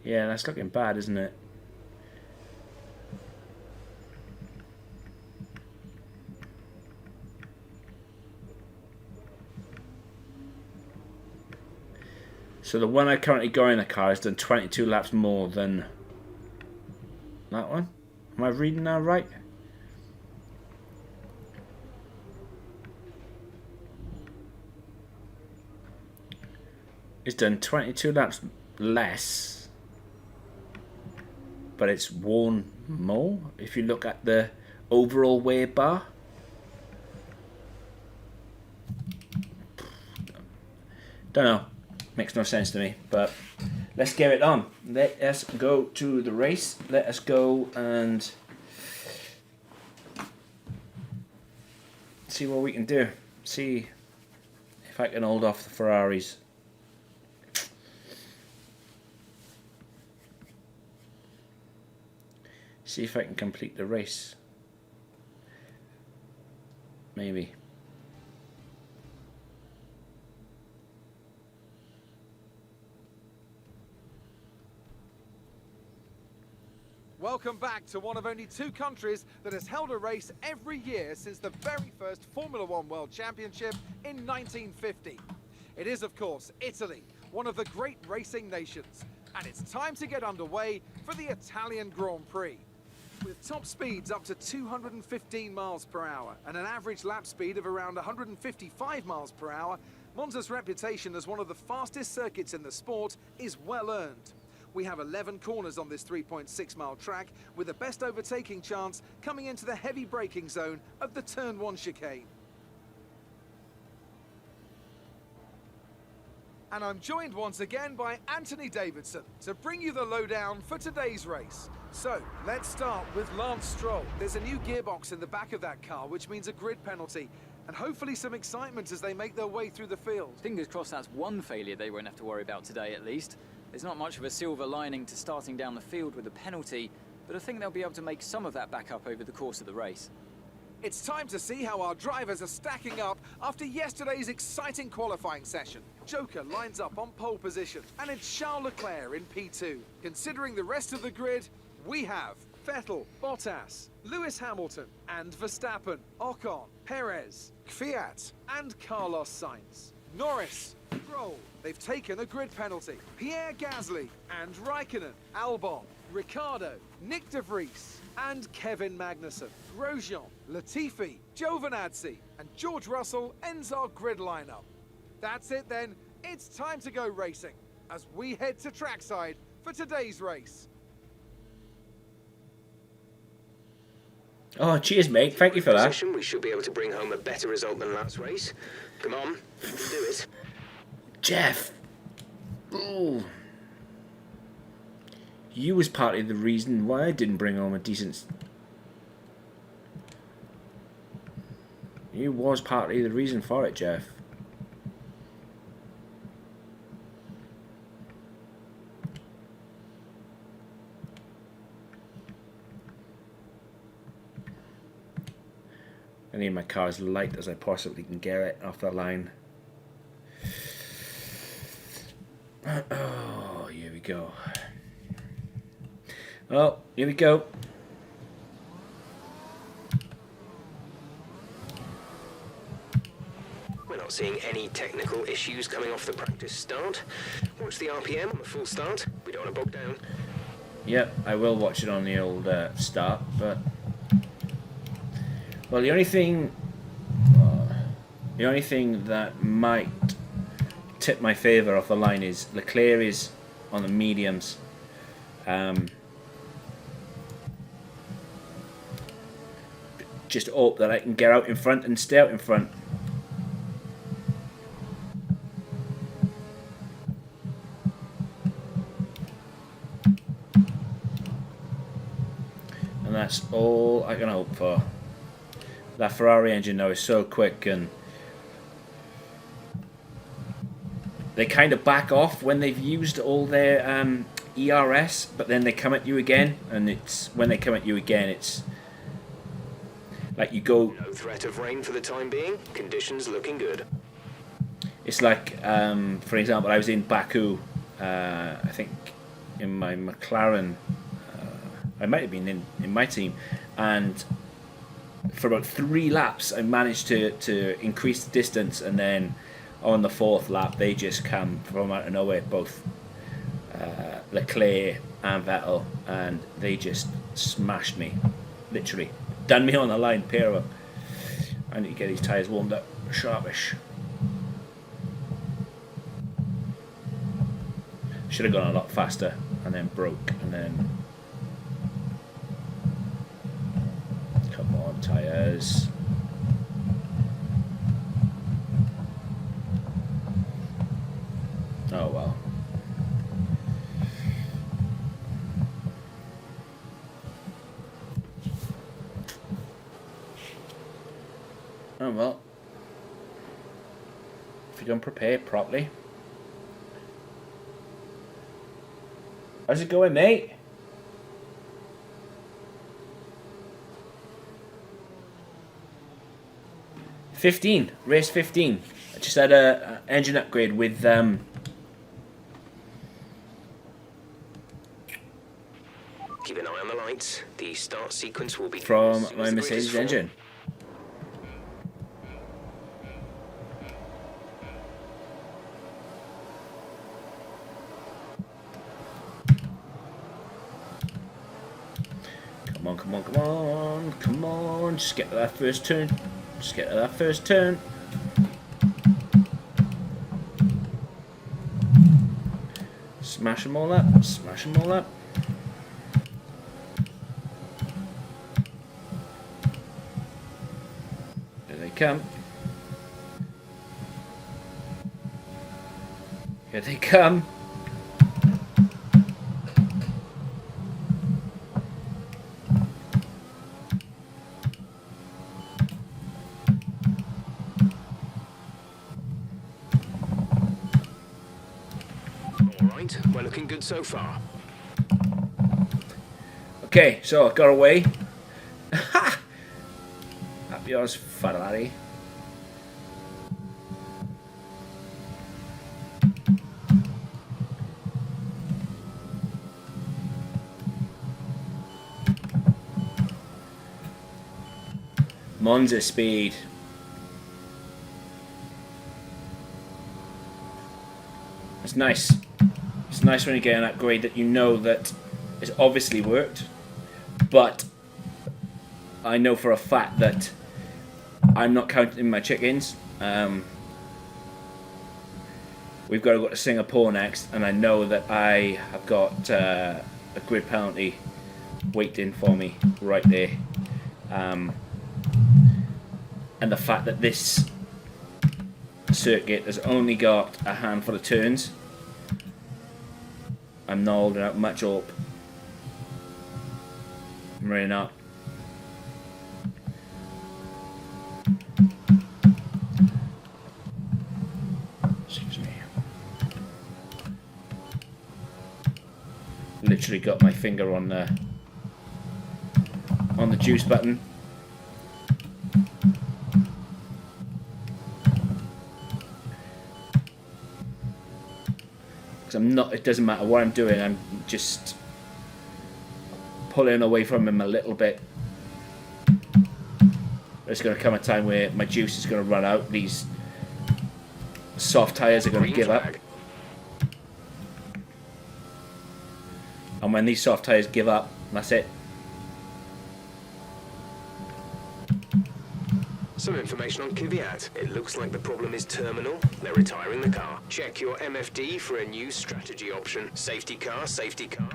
Yeah, that's looking bad, isn't it? So the one I currently got in the car has done 22 laps more than that one. Am I reading that right? It's done 22 laps less, but it's worn more if you look at the overall wear bar. Don't know. Makes no sense to me, but let's get it on. Let us go to the race. Let us go and see what we can do. See if I can hold off the Ferraris. See if I can complete the race. Maybe. Welcome back to one of only two countries that has held a race every year since the very first Formula One World Championship in 1950. It is, of course, Italy, one of the great racing nations. And it's time to get underway for the Italian Grand Prix. With top speeds up to 215 miles per hour and an average lap speed of around 155 miles per hour, Monza's reputation as one of the fastest circuits in the sport is well earned. We have 11 corners on this 3.6-mile track, with the best overtaking chance coming into the heavy braking zone of the Turn 1 chicane. And I'm joined once again by Anthony Davidson to bring you the lowdown for today's race. So, let's start with Lance Stroll. There's a new gearbox in the back of that car, which means a grid penalty, and hopefully some excitement as they make their way through the field. Fingers crossed that's one failure they won't have to worry about today, at least. There's not much of a silver lining to starting down the field with a penalty, but I think they'll be able to make some of that back up over the course of the race. It's time to see how our drivers are stacking up after yesterday's exciting qualifying session. Joker lines up on pole position, and it's Charles Leclerc in P2. Considering the rest of the grid, we have Vettel, Bottas, Lewis Hamilton, and Verstappen, Ocon, Perez, Kvyat, and Carlos Sainz. Norris, Stroll, they've taken a grid penalty. Pierre Gasly and Raikkonen, Albon, Ricciardo, Nick de Vries, and Kevin Magnussen. Grosjean, Latifi, Giovinazzi, and George Russell ends our grid lineup. That's it then, it's time to go racing. as we head to trackside for today's race. Oh, cheers, mate. Thank you for that. We should be able to bring home a better result than last race. Come on, you can do it. Jeff. Ooh. You was partly the reason why I didn't bring home a decent... You was partly the reason for it, Jeff. I need my car as light as I possibly can get it off the line. Oh, here we go. Oh, here we go. We're not seeing any technical issues coming off the practice start. Watch the RPM on the full start. We don't want to bog down. Yep, I will watch it on the old start, but... Well, the only thing that might tip my favour off the line is Leclerc is on the mediums. Just hope that I can get out in front and stay out in front. And that's all I can hope for. That Ferrari engine now is so quick, and they kind of back off when they've used all their ERS, but then they come at you again, and it's when they come at you again, it's like you go... No threat of rain for the time being. Conditions looking good. It's like, for example, I was in Baku, I think in my McLaren, I might have been in my team, and for about 3 laps I managed to increase the distance, and then on the 4th lap they just come from out of nowhere, both Leclerc and Vettel, and they just smashed me, literally done me on the line, pair of them. I need to get these tyres warmed up sharpish. Should have gone a lot faster and then broke, and then come on, tyres. Oh well. Oh well. If you don't prepare properly. How's it going, mate? Race 15. I just had a engine upgrade with Keep an eye on the lights. The start sequence will be from as soon my as the grid is Mercedes formed. engine. Come on, come on, come on, come on. Just get to that first turn. Just get to that first turn. Smash them all up. Smash them all up. Here they come. Here they come. We're looking good so far. Okay, so I got away. Ha! Up yours, Ferrari. Monza speed. It's nice. It's nice when you get an upgrade that you know that it's obviously worked, but I know for a fact that I'm not counting my chickens. we've got to go to Singapore next, and I know that I have got a grid penalty waiting for me right there. And the fact that this circuit has only got a handful of turns, I'm not holding out much hope. I'm really not. Excuse me. Literally got my finger on the juice button. Because I'm not, it doesn't matter what I'm doing, I'm just pulling away from him a little bit. There's going to come a time where my juice is going to run out. These soft tyres are going to give up. And when these soft tyres give up, that's it. Some information on Kvyat. It looks like the problem is terminal. They're retiring the car. Check your MFD for a new strategy option. Safety car, safety car.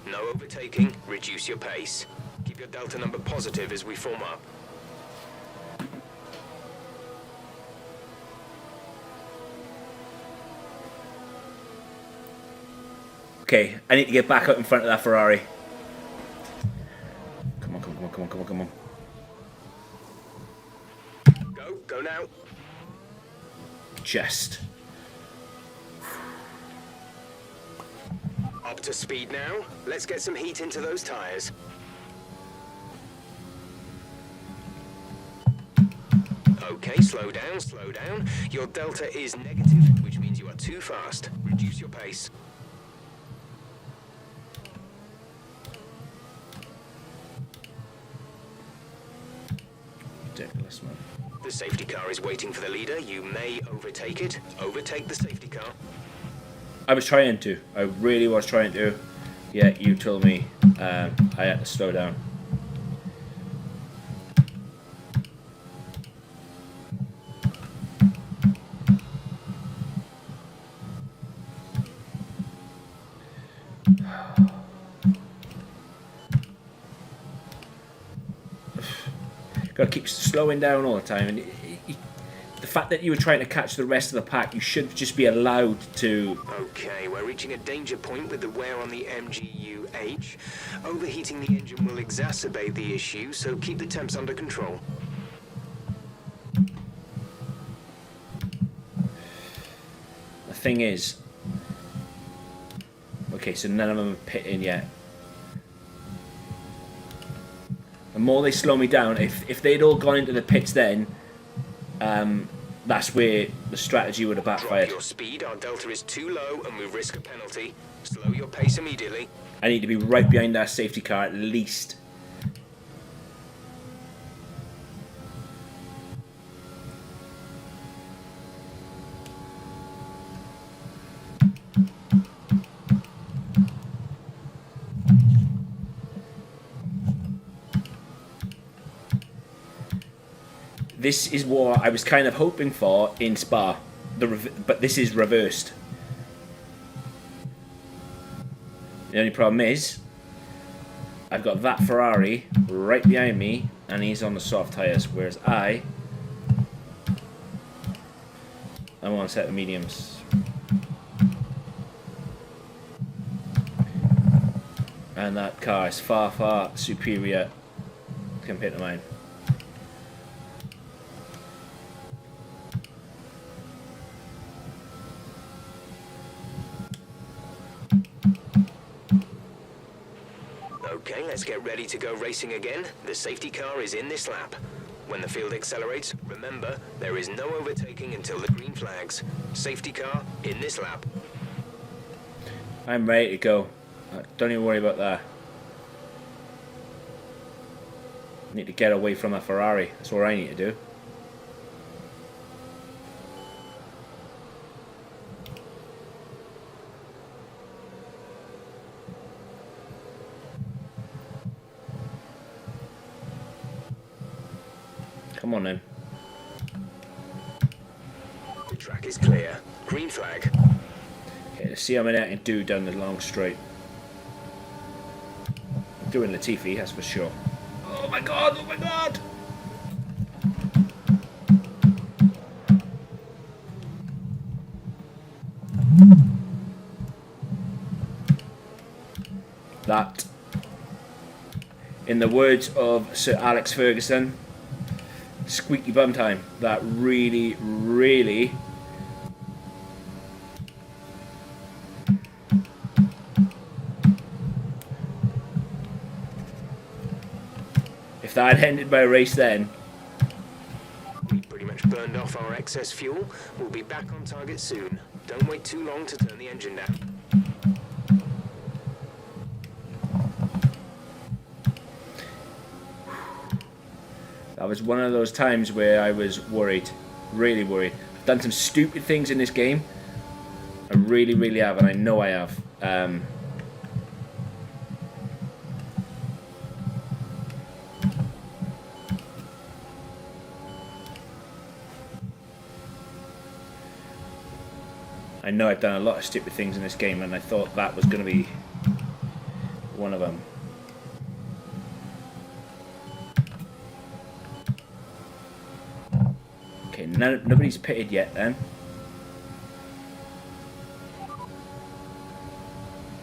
No overtaking. Reduce your pace. Keep your delta number positive as we form up. Okay, I need to get back up in front of that Ferrari. Come on, come on, come on, come on, come on. Go now. Just. Up to speed now. Let's get some heat into those tires. Okay, slow down, slow down. Your delta is negative, which means you are too fast. Reduce your pace. Ridiculous, man. The safety car is waiting for the leader. You may overtake it. Overtake the safety car. I was trying to. I really was trying to. Yeah, you told me I had to slow down. Gotta keep slowing down all the time, and the fact that you were trying to catch the rest of the pack, you should just be allowed to. Okay, we're reaching a danger point with the wear on the MGU-H. Overheating the engine will exacerbate the issue, so keep the temps under control. The thing is, okay, so none of them are pitting yet. The more they slow me down, if they'd all gone into the pits then, that's where the strategy would have backfired. Drop your speed, our delta is too low and we risk a penalty. Slow your pace immediately. I need to be right behind that safety car at least. This is what I was kind of hoping for in Spa, but this is reversed. The only problem is, I've got that Ferrari right behind me, and he's on the soft tyres, whereas I'm on a set of mediums. And that car is far, far superior compared to mine. Okay, let's get ready to go racing again. The safety car is in this lap. When the field accelerates, remember, there is no overtaking until the green flags. Safety car in this lap. I'm ready to go. Don't even worry about that. I need to get away from a Ferrari. That's what I need to do. Come on then. The track is clear. Green flag. let's see how many I can do down the long straight. I'm doing Latifi, that's for sure. Oh my god, oh my god! That, in the words of Sir Alex Ferguson, squeaky bum time. That really, really if that had ended my race then. We pretty much burned off our excess fuel. We'll be back on target soon. Don't wait too long to turn the engine down. That was one of those times where I was worried, really worried. I've done some stupid things in this game. I really, really have, and I know I have. I know I've done a lot of stupid things in this game, and I thought that was going to be one of them. Okay, nobody's pitted yet then.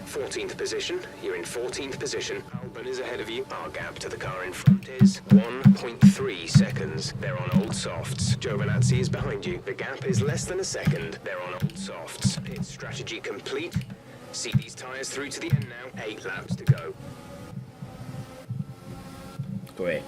14th position. You're in 14th position. Albon is ahead of you. Our gap to the car in front is 1.3 seconds. They're on old softs. Giovinazzi is behind you. The gap is less than a second. They're on old softs. Pit strategy complete. See these tyres through to the end now. 8 laps to go. Great.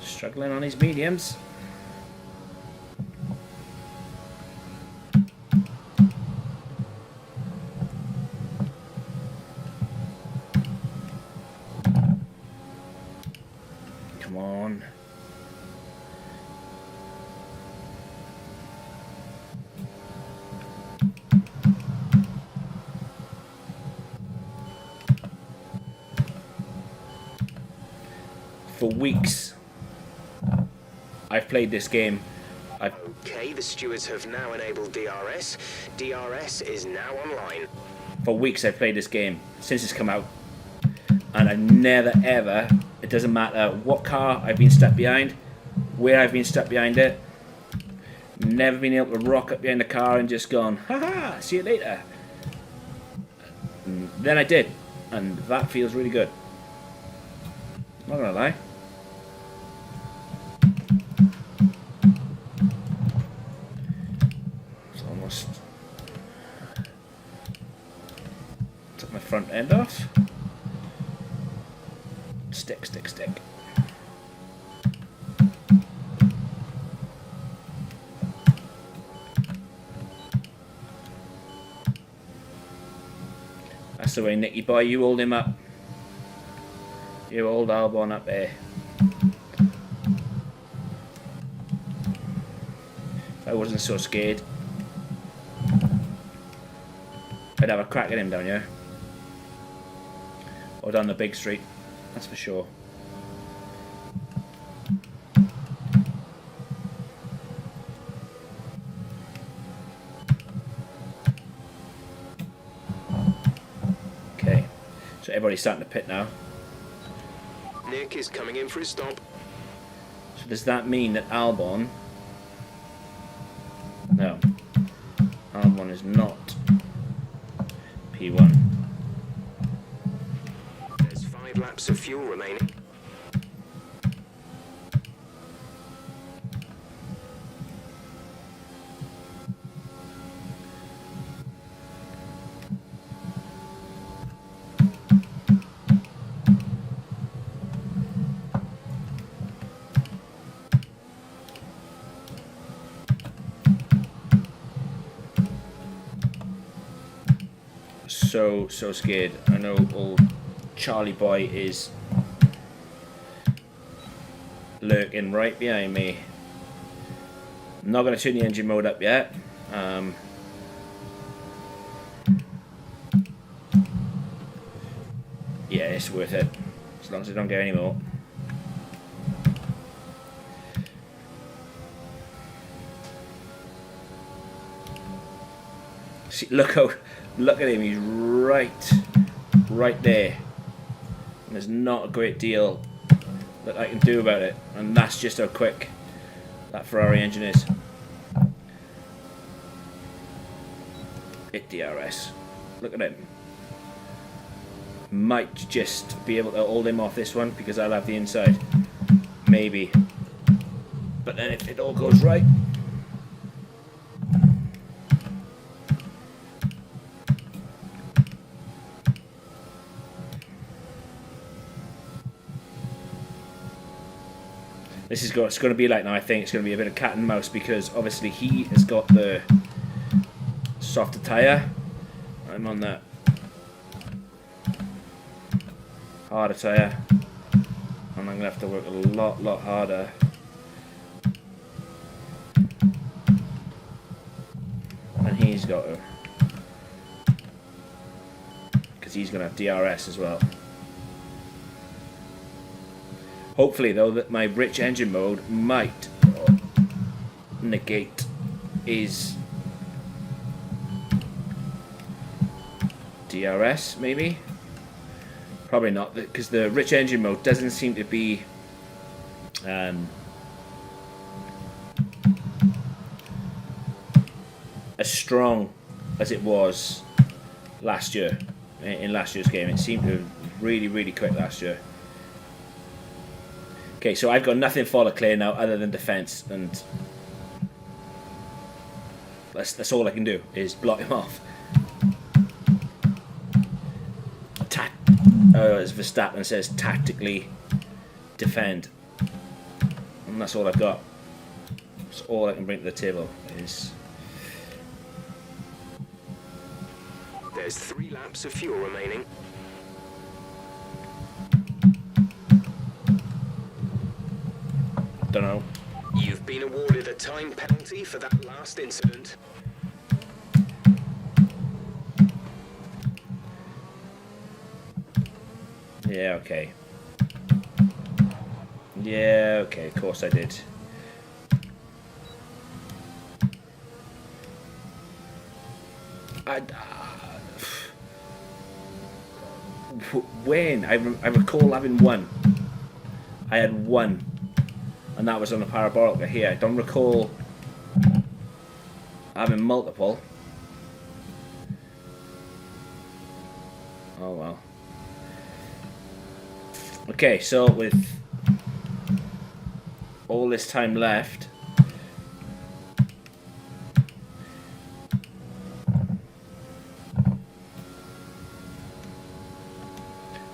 Struggling on his mediums. Come on. For weeks I've played this game. Okay, the stewards have now enabled DRS. DRS is now online. For weeks I've played this game since it's come out, and I've never ever, it doesn't matter what car I've been stuck behind, where I've been stuck behind it, never been able to rock up behind the car and just gone, haha, see you later. And then I did, and that feels really good. Not gonna lie. Took my front end off. Stick. That's the way, Nicky boy. You hold him up. You hold Albon up there. If I wasn't so scared, I'd have a crack at him down here. Or down the big street, that's for sure. Okay, so everybody's starting to pit now. Nick is coming in for his stop. So does that mean that Albon... No. Albon is not P1. There's 5 laps of fuel remaining. So so scared. I know old Charlie Boy is lurking right behind me. I'm not going to turn the engine mode up yet. Yeah, it's worth it. As long as I don't get any more. See, look at him, he's right there. And there's not a great deal that I can do about it. And that's just how quick that Ferrari engine is. Hit DRS. Look at him. Might just be able to hold him off this one because I'll have the inside. Maybe. But then if it all goes right. This is it's going to be like now. I think it's going to be a bit of cat and mouse because obviously he has got the softer tyre. I'm on that harder tyre, and I'm going to have to work a lot harder. And he's got to, because he's going to have DRS as well. Hopefully, though, that my rich engine mode might negate his DRS, maybe? Probably not, because the rich engine mode doesn't seem to be as strong as it was last year, in last year's game. It seemed to be really quick last year. Okay, so I've got nothing for Leclerc now other than defense, and that's all I can do is block him off. As Verstappen says, tactically defend, and that's all I've got. That's all I can bring to the table. Is There's 3 laps of fuel remaining. don't know. You've been awarded a time penalty for that last incident. Yeah, okay. Yeah, okay, of course I did. When? I recall having one. I had one. And that was on a parabolic here. I don't recall having multiple. Oh well. Okay, so with all this time left,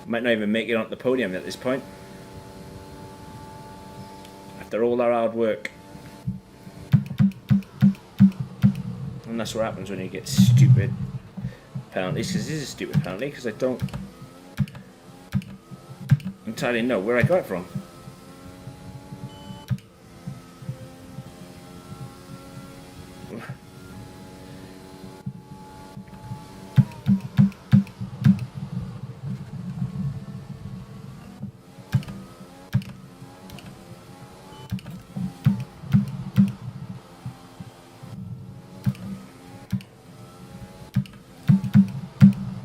might not even make it onto the podium at this point. After all our hard work. And that's what happens when you get stupid penalties, because this is a stupid penalty, because I don't entirely know where I got it from.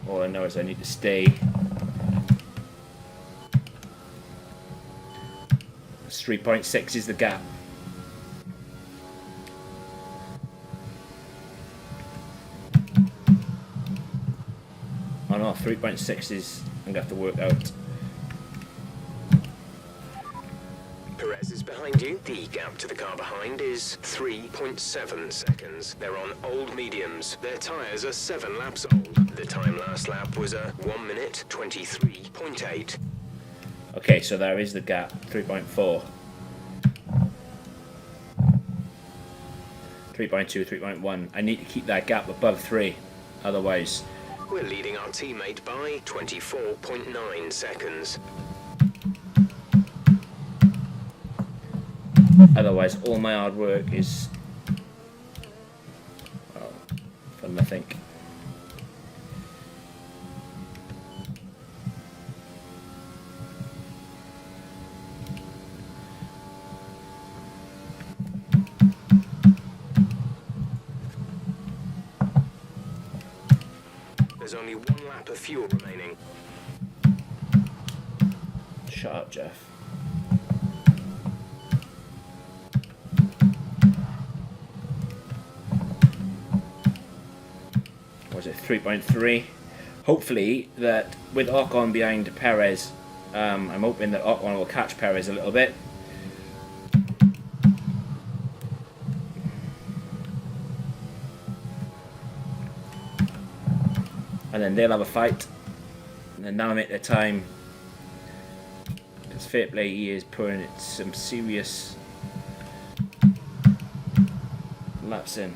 All I know is I need to stay 3.6 is the gap. Oh no, 3.6 is I'm gonna have to work out. Perez is behind you. The gap to the car behind is 3.7 seconds. They're on old mediums. Their tyres are 7 laps old. The time last lap was a 1 minute 23.8. Okay, so there is the gap, 3.4. 3.2, 3.1. I need to keep that gap above 3, otherwise We're leading our teammate by 24.9 seconds. Otherwise, all my hard work is, well, for nothing. There's only 1 lap of fuel remaining. Shut up, Jeff. Was it 3.3? Hopefully that with Ocon behind Perez, I'm hoping that Ocon will catch Perez a little bit. And then they'll have a fight. And then that'll make their time. Because fair play, he is putting some serious laps in.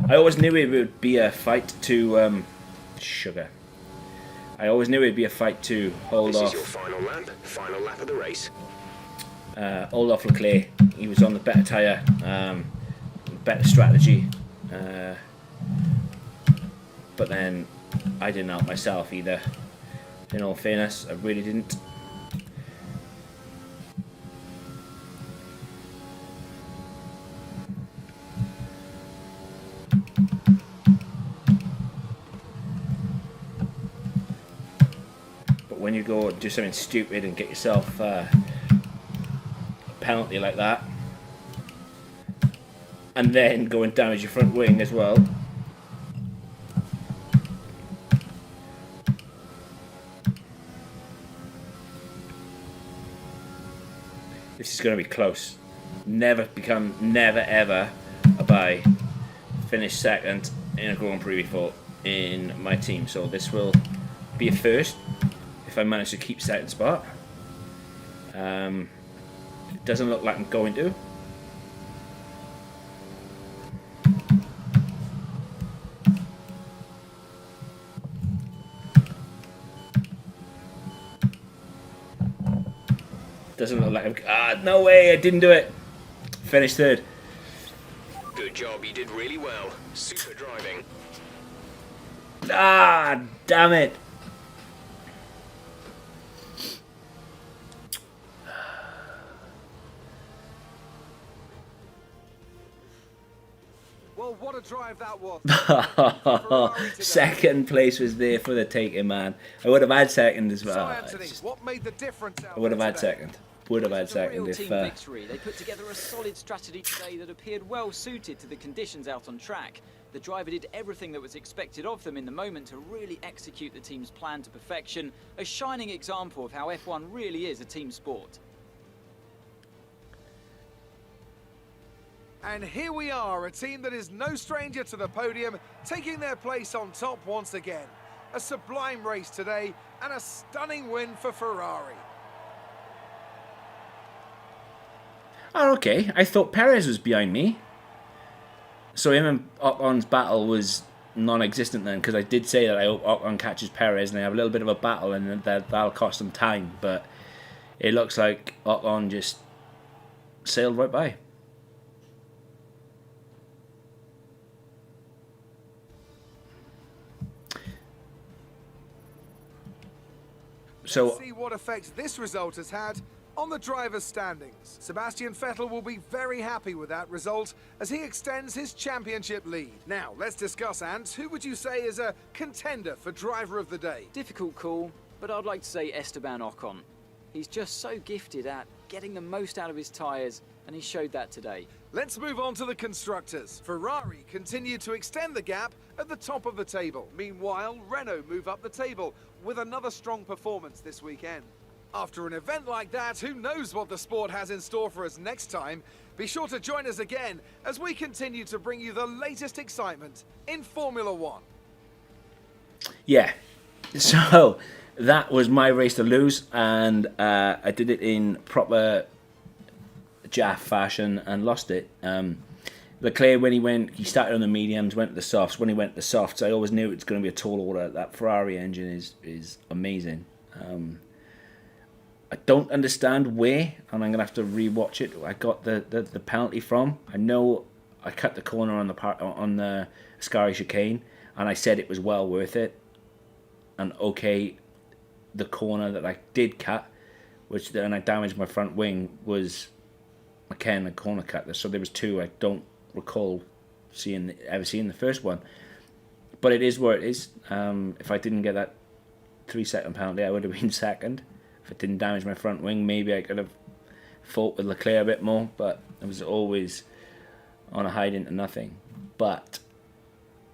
I always knew it would be a fight to sugar. I always knew it'd be a fight to hold This off. is your final lap of the race. Hold off Leclerc. He was on the better tyre, better strategy. But then I didn't help myself either. In all fairness, I really didn't. But when you go and do something stupid and get yourself a penalty like that, and then go and damage your front wing as well, this is going to be close. Never ever have I finished second in a Grand Prix before in my team, so this will be a first if I manage to keep second spot. It doesn't look like I'm going to. Doesn't look like I'm... no way, I didn't do it. Finished third. Good job, you did really well. Super driving. Damn it. Well, what a drive that was. Second place was there for the taking, man. I would have had second as well. So, Anthony, what made the difference out I would have had today? second. Would have had It was a real second if... team victory. They put together a solid strategy today that appeared well suited to the conditions out on track. The driver did everything that was expected of them in the moment to really execute the team's plan to perfection. A shining example of how F1 really is a team sport. And here we are, a team that is no stranger to the podium, taking their place on top once again. A sublime race today and a stunning win for Ferrari. Oh, okay. I thought Perez was behind me. So him and Ocon's battle was non-existent then, because I did say that I hope Ocon catches Perez and they have a little bit of a battle and that'll cost them time. But it looks like Ocon just sailed right by. So Let's see what effect this result has had on the driver's standings. Sebastian Vettel will be very happy with that result as he extends his championship lead. Now, let's discuss, Ant. Who would you say is a contender for driver of the day? Difficult call, but I'd like to say Esteban Ocon. He's just so gifted at getting the most out of his tyres, and he showed that today. Let's move on to the constructors. Ferrari continue to extend the gap at the top of the table. Meanwhile, Renault move up the table with another strong performance this weekend. After an event like that, who knows what the sport has in store for us next time? Be sure to join us again as we continue to bring you the latest excitement in Formula One. yeah, so that was my race to lose, and I did it in proper Jaff fashion and lost it. Leclerc, when he started on the mediums, went to the softs. When he went to the softs, I always knew it's going to be a tall order. That Ferrari engine is amazing. I don't understand where, and I'm going to have to rewatch it. I got the penalty from. I know I cut the corner on the Ascari chicane, and I said it was well worth it. And okay, the corner that I did cut, which then I damaged my front wing, was again a corner cut. So there was two. I don't recall ever seeing the first one, but it is what it is. If I didn't get that 3-second penalty, I would have been second. If it didn't damage my front wing, maybe I could have fought with Leclerc a bit more, but it was always on a hide into nothing. But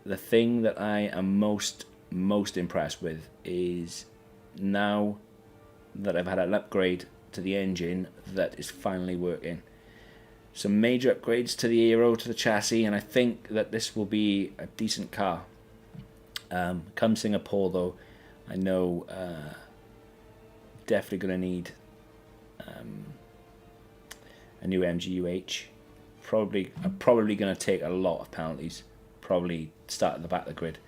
the thing that I am most impressed with is now that I've had an upgrade to the engine that is finally working. Some major upgrades to the aero, to the chassis, and I think that this will be a decent car. Come Singapore though, I know definitely going to need a new MGUH. I'm probably going to take a lot of penalties. Probably start at the back of the grid.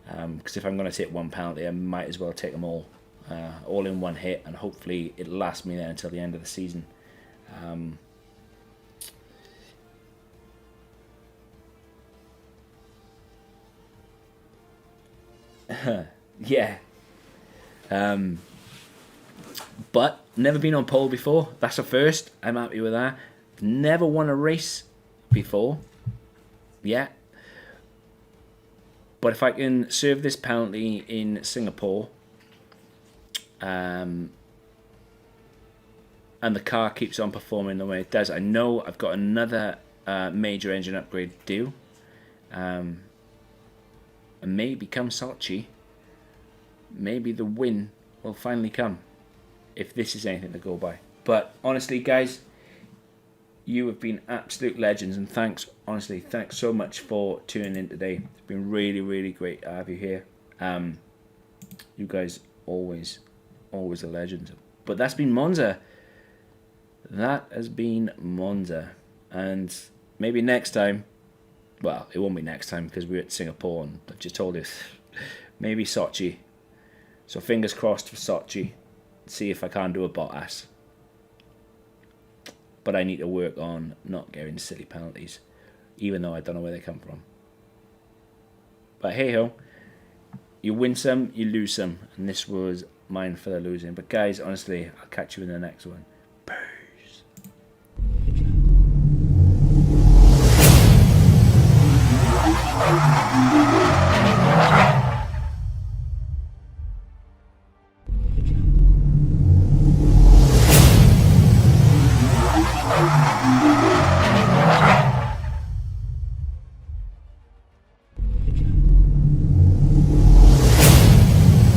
Because if I'm going to take one penalty, I might as well take them all in one hit, and hopefully it'll last me there until the end of the season. Yeah. But never been on pole before. That's a first. I'm happy with that. Never won a race before. Yeah. But if I can serve this penalty in Singapore, and the car keeps on performing the way it does, I know I've got another major engine upgrade due. And maybe come Sochi, maybe the win will finally come, if this is anything to go by. But honestly, guys, you have been absolute legends, and thanks so much for tuning in today. It's been really, really great to have you here. You guys always a legend. But that's been Monza. That has been Monza, and maybe next time. Well, it won't be next time because we're at Singapore, and I've just told you. Maybe Sochi. So fingers crossed for Sochi. See if I can do a Bottas. But I need to work on not getting silly penalties, even though I don't know where they come from. But hey ho, you win some, you lose some, and this was mine for the losing. But guys, honestly, I'll catch you in the next one.